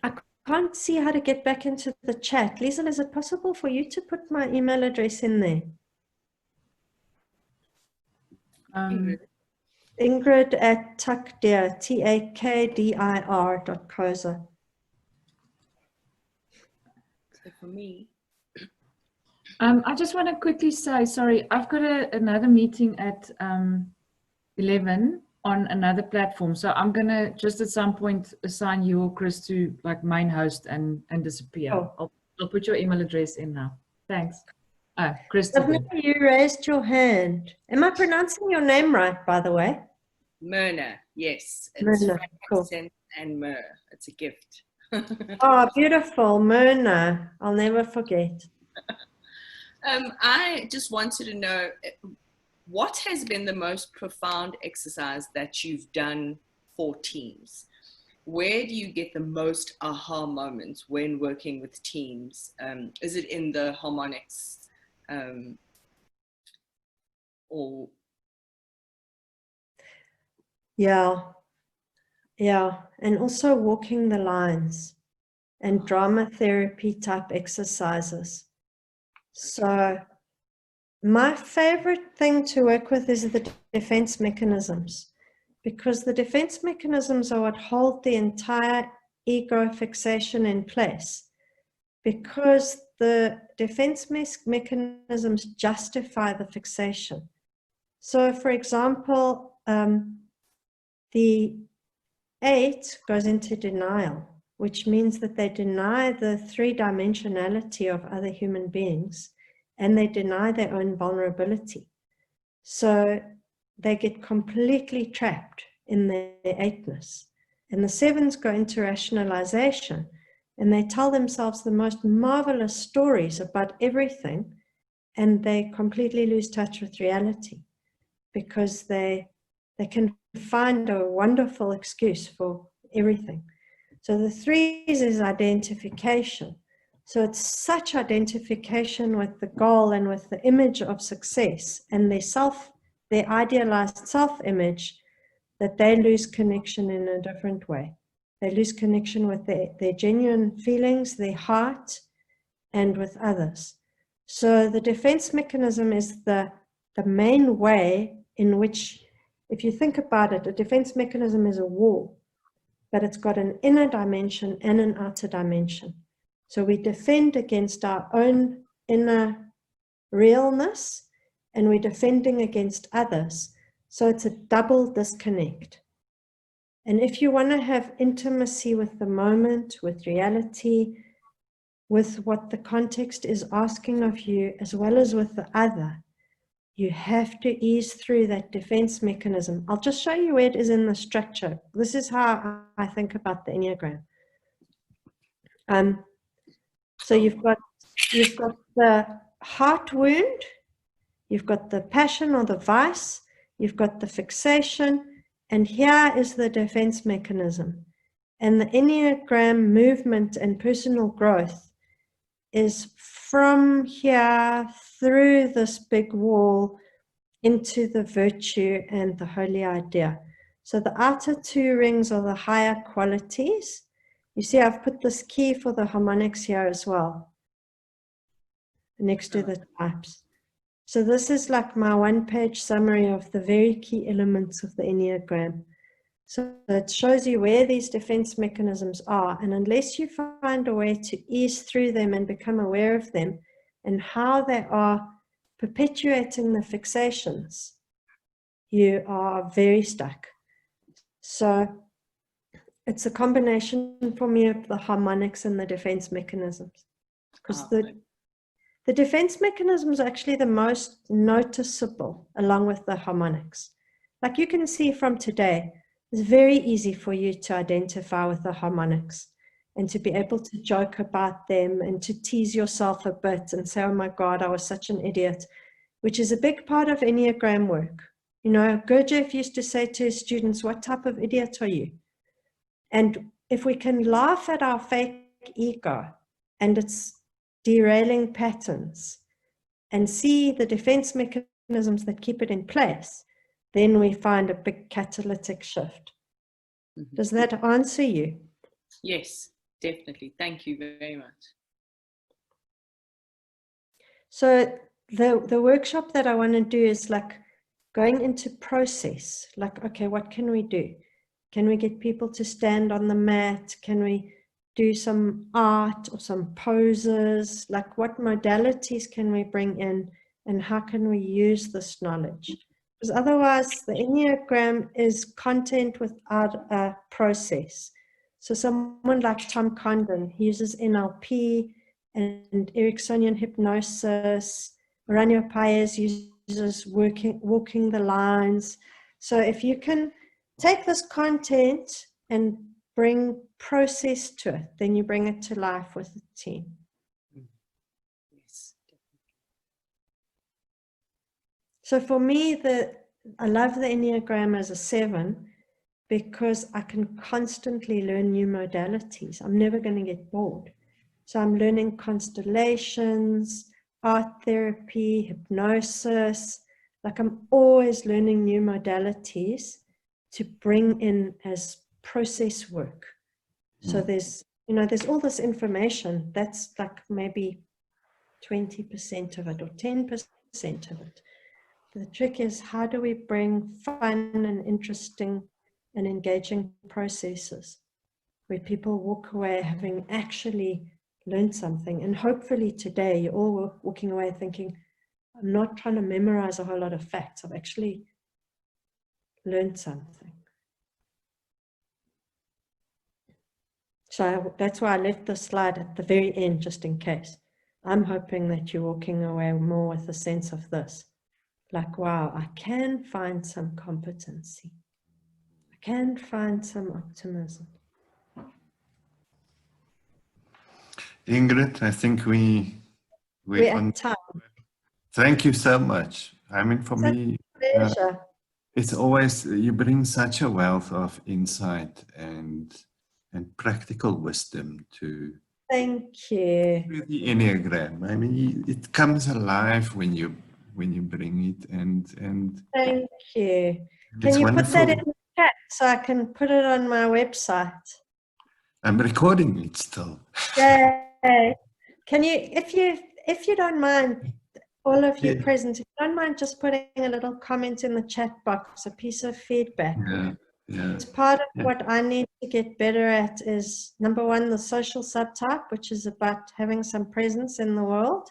I can't see how to get back into the chat. Liesel, is it possible for you to put my email address in there? Ingrid at Takdir, takdir.koza. So for me, I just want to quickly say, sorry, I've got another meeting at 11 on another platform. So I'm going to just at some point assign you or Chris to like main host and disappear. Oh. I'll put your email address in now. Thanks. Chris. You raised your hand. Am I pronouncing your name right, by the way? Myrna, yes. It's Myrna, cool. And Myr. It's a gift. Oh, beautiful. Myrna. I'll never forget. I just wanted to know, what has been the most profound exercise that you've done for teams? where do you get the most aha moments when working with teams? Is it in the harmonics or? Yeah, and also walking the lines and drama therapy type exercises. So my favorite thing to work with is the defense mechanisms, because the defense mechanisms are what hold the entire ego fixation in place, because the defense mechanisms justify the fixation. So for example, the 8 goes into denial, which means that they deny the three-dimensionality of other human beings, and they deny their own vulnerability. So they get completely trapped in their 8ness. And the 7s go into rationalization, and they tell themselves the most marvelous stories about everything, and they completely lose touch with reality, because they can find a wonderful excuse for everything. So the 3s is identification. So it's such identification with the goal and with the image of success and their idealized self-image, that they lose connection in a different way. They lose connection with their genuine feelings, their heart, and with others. So the defense mechanism is the main way in which, if you think about it, a defense mechanism is a wall, but it's got an inner dimension and an outer dimension. So we defend against our own inner realness, and we're defending against others. So it's a double disconnect. And if you want to have intimacy with the moment, with reality, with what the context is asking of you, as well as with the other, you have to ease through that defense mechanism. I'll just show you where it is in the structure. This is how I think about the Enneagram. So you've got the heart wound, you've got the passion or the vice, you've got the fixation, and here is the defense mechanism. And the Enneagram movement and personal growth is from here through this big wall into the virtue and the holy idea. So the outer 2 rings are the higher qualities. You see, I've put this key for the harmonics here as well, next to the types. So this is like my 1-page summary of the very key elements of the Enneagram. So it shows you where these defense mechanisms are, and unless you find a way to ease through them and become aware of them and how they are perpetuating the fixations, you are very stuck. So it's a combination for me of the harmonics and the defense mechanisms, because the defense mechanism is actually the most noticeable along with the harmonics. Like you can see from today, it's very easy for you to identify with the harmonics and to be able to joke about them and to tease yourself a bit and say, oh my God, I was such an idiot, which is a big part of Enneagram work. You know, Gurdjieff used to say to his students, what type of idiot are you? And if we can laugh at our fake ego and its derailing patterns and see the defense mechanisms that keep it in place, then we find a big catalytic shift. Mm-hmm. Does that answer you? Yes, definitely. Thank you very much. So the workshop that I want to do is like going into process, like, okay, what can we do? Can we get people to stand on the mat? Can we do some art or some poses? Like what modalities can we bring in, and how can we use this knowledge? Because otherwise the Enneagram is content without a process. So someone like Tom Condon, he uses NLP and Ericksonian hypnosis. Ranyo Paez uses walking the lines. So if you can take this content and bring process to it, then you bring it to life with the team. Yes, definitely. So for me, I love the Enneagram as a 7 because I can constantly learn new modalities. I'm never going to get bored. So I'm learning constellations, art therapy, hypnosis. Like I'm always learning new modalities to bring in as process work. So there's, you know, there's all this information that's like maybe 20% of it or 10% of it. The trick is, how do we bring fun and interesting and engaging processes where people walk away having actually learned something? And hopefully today you're all walking away thinking, I'm not trying to memorize a whole lot of facts. I've actually learned something. So that's why I left the slide at the very end, just in case. I'm hoping that you're walking away more with a sense of this. Like, wow, I can find some competency. I can find some optimism. Ingrid, I think We're at time. Thank you so much. I mean, for me, Pleasure. it's always, you bring such a wealth of insight and practical wisdom to Thank you. the Enneagram. I mean, it comes alive when you bring it, and Thank you. Can it's you wonderful. put that in the chat so I can put it on my website? I'm recording it still. Yay. Can you, if you don't mind, all of you present, if you don't mind just putting a little comment in the chat box, a piece of feedback. It's part of what I need to get better at is, number one, the social subtype, which is about having some presence in the world,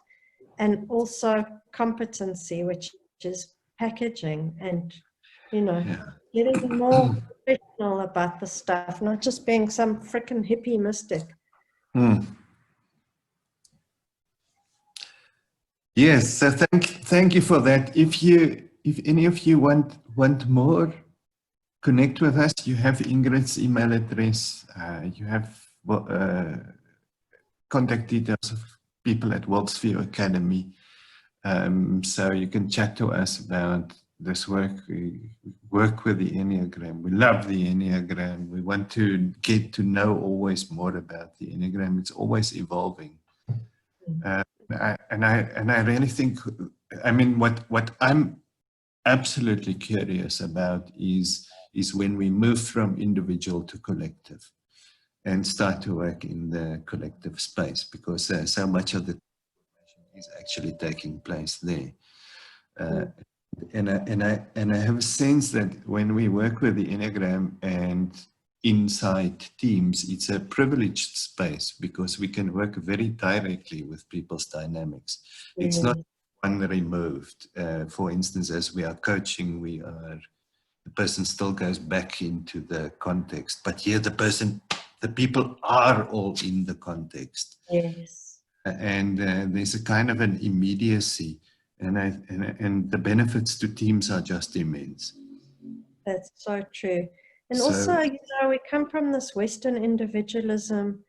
and also competency, which is packaging and, you know, getting more professional about the stuff, not just being some freaking hippie mystic. Yes, so thank you for that. If any of you want more, connect with us. You have Ingrid's email address. You have contact details of people at Worldsphere Academy. So you can chat to us about this work. We work with the Enneagram. We love the Enneagram. We want to get to know always more about the Enneagram. It's always evolving. And I really think, I mean, what I'm absolutely curious about is when we move from individual to collective and start to work in the collective space, because so much of the is actually taking place there. And I have a sense that when we work with the Enneagram and inside teams, it's a privileged space because we can work very directly with people's dynamics. It's not one removed. For instance, as we are coaching, the person still goes back into the context, but here the people are all in the context. Yes. And there's a kind of an immediacy, and the benefits to teams are just immense. That's so true. And also, you know, we come from this Western individualism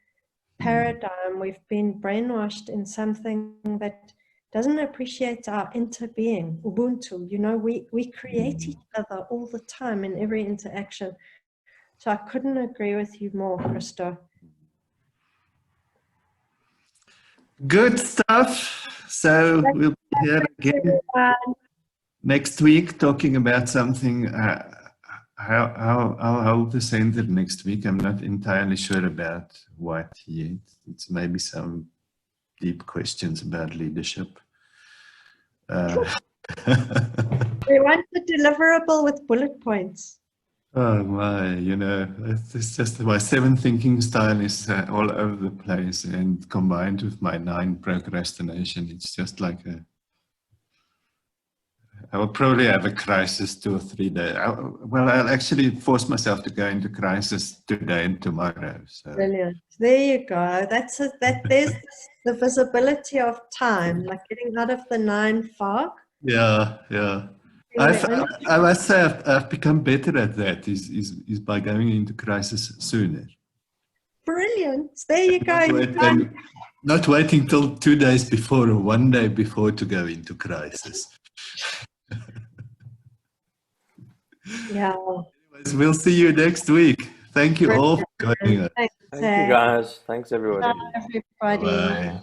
paradigm. We've been brainwashed in something that doesn't appreciate our interbeing, Ubuntu. You know, we create each other all the time in every interaction. So I couldn't agree with you more, Christo. Good stuff. So we'll be here again next week talking about something. I'll hold the center next week. I'm not entirely sure about what yet. It's maybe some deep questions about leadership. We want the deliverable with bullet points. Oh my, you know, it's just my 7 thinking style is all over the place, and combined with my 9 procrastination, it's just like I will probably have a crisis 2 or 3 days. I'll actually force myself to go into crisis today and tomorrow. So. Brilliant. There you go. There's the visibility of time, like getting out of the 9 fog. Yeah. I must say I've become better at that, is by going into crisis sooner. Brilliant. There you go. And not waiting till 2 days before or 1 day before to go into crisis. Yeah. We'll see you next week. Thank you all for joining us. Thanks, Thank you, guys. Thanks, everybody. everybody. Bye.